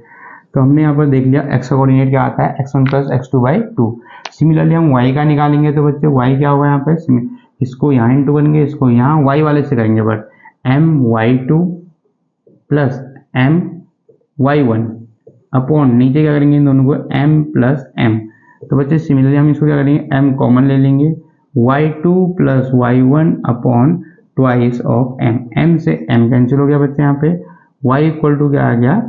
तो हमने यहाँ पर देख लिया x का कोऑर्डिनेट क्या आता है, x1 प्लस x2/2। सिमिलरली हम y का निकालेंगे तो बच्चे y क्या होगा यहाँ पे, इसको यहाँ इंटू करेंगे, इसको यहाँ y वाले से करेंगे, but my2 plus my1 upon नीचे क्या करेंगे इन दोनों को m प्लस m। तो बच्चे सिमिलरली हम इसको क्या करेंगे, m कॉमन ले लेंगे, y2 plus y1 upon twice of m, m से m कैंसिल हो गया बच्चे यहाँ पे, y इक्वल टू क्या आ गया,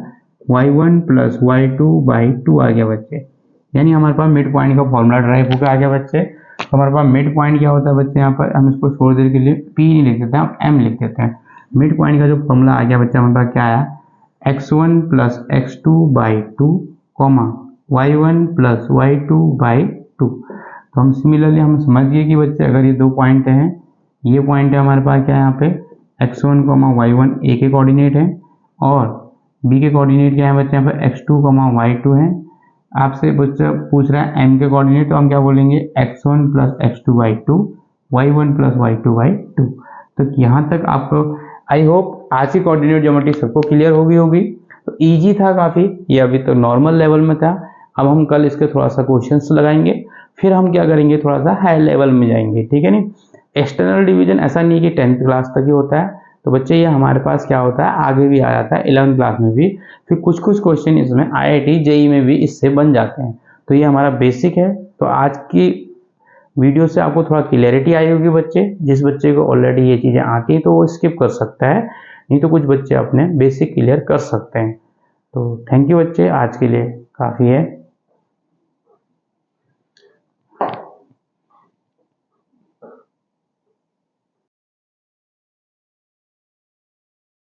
y1 प्लस y2/2 आ गया बच्चे। यानी हमारे पास मिड पॉइंट का फॉर्मूला ड्राइव होकर आ गया बच्चे। तो हमारे पास मिड पॉइंट क्या होता है बच्चे, यहाँ पर हम इसको थोड़ी देर के लिए p नहीं लिख देते हैं, हम m लिख देते हैं। मिड पॉइंट का जो फॉर्मूला आ गया बच्चे, हमारे पास क्या आया, x1 plus x2/2 y1 plus y2/2। तो हम सिमिलरली हम समझ गए कि बच्चे अगर ये दो पॉइंट हैं, ये पॉइंट है हमारे पास क्या है यहाँ पे x1, y1 a के कोऑर्डिनेट है, और b के कोऑर्डिनेट क्या है बच्चे यहाँ पे x2, y2 है। आपसे बच्चा पूछ रहा है m के कोऑर्डिनेट, तो हम क्या बोलेंगे x1 plus x2/2 y1 plus y2/2। तो यहाँ तक आपको आई होप आज की कोऑर्डिनेट ज्योमेट्री सबको क्लियर होगी। तो इजी था काफ़ी, ये अभी तो नॉर्मल लेवल में था। अब हम कल इसके थोड़ा सा क्वेश्चंस लगाएंगे, फिर हम क्या करेंगे, थोड़ा सा हाई लेवल में जाएंगे, ठीक है नहीं। एक्सटर्नल डिवीजन ऐसा नहीं कि 10th क्लास तक ही होता है, तो बच्चे ये हमारे पास क्या होता है आगे भी आ जाता है 11th क्लास में भी, फिर कुछ क्वेश्चन इसमें IIT JEE में भी इससे बन जाते हैं। तो ये हमारा बेसिक है। तो आज की वीडियो से आपको थोड़ा क्लियरिटी आई होगी बच्चे। जिस बच्चे को ऑलरेडी ये चीज़ें आती हैं तो वो स्किप कर सकता है, नहीं तो कुछ बच्चे अपने बेसिक क्लियर कर सकते हैं। तो थैंक यू बच्चे, आज के लिए काफ़ी है।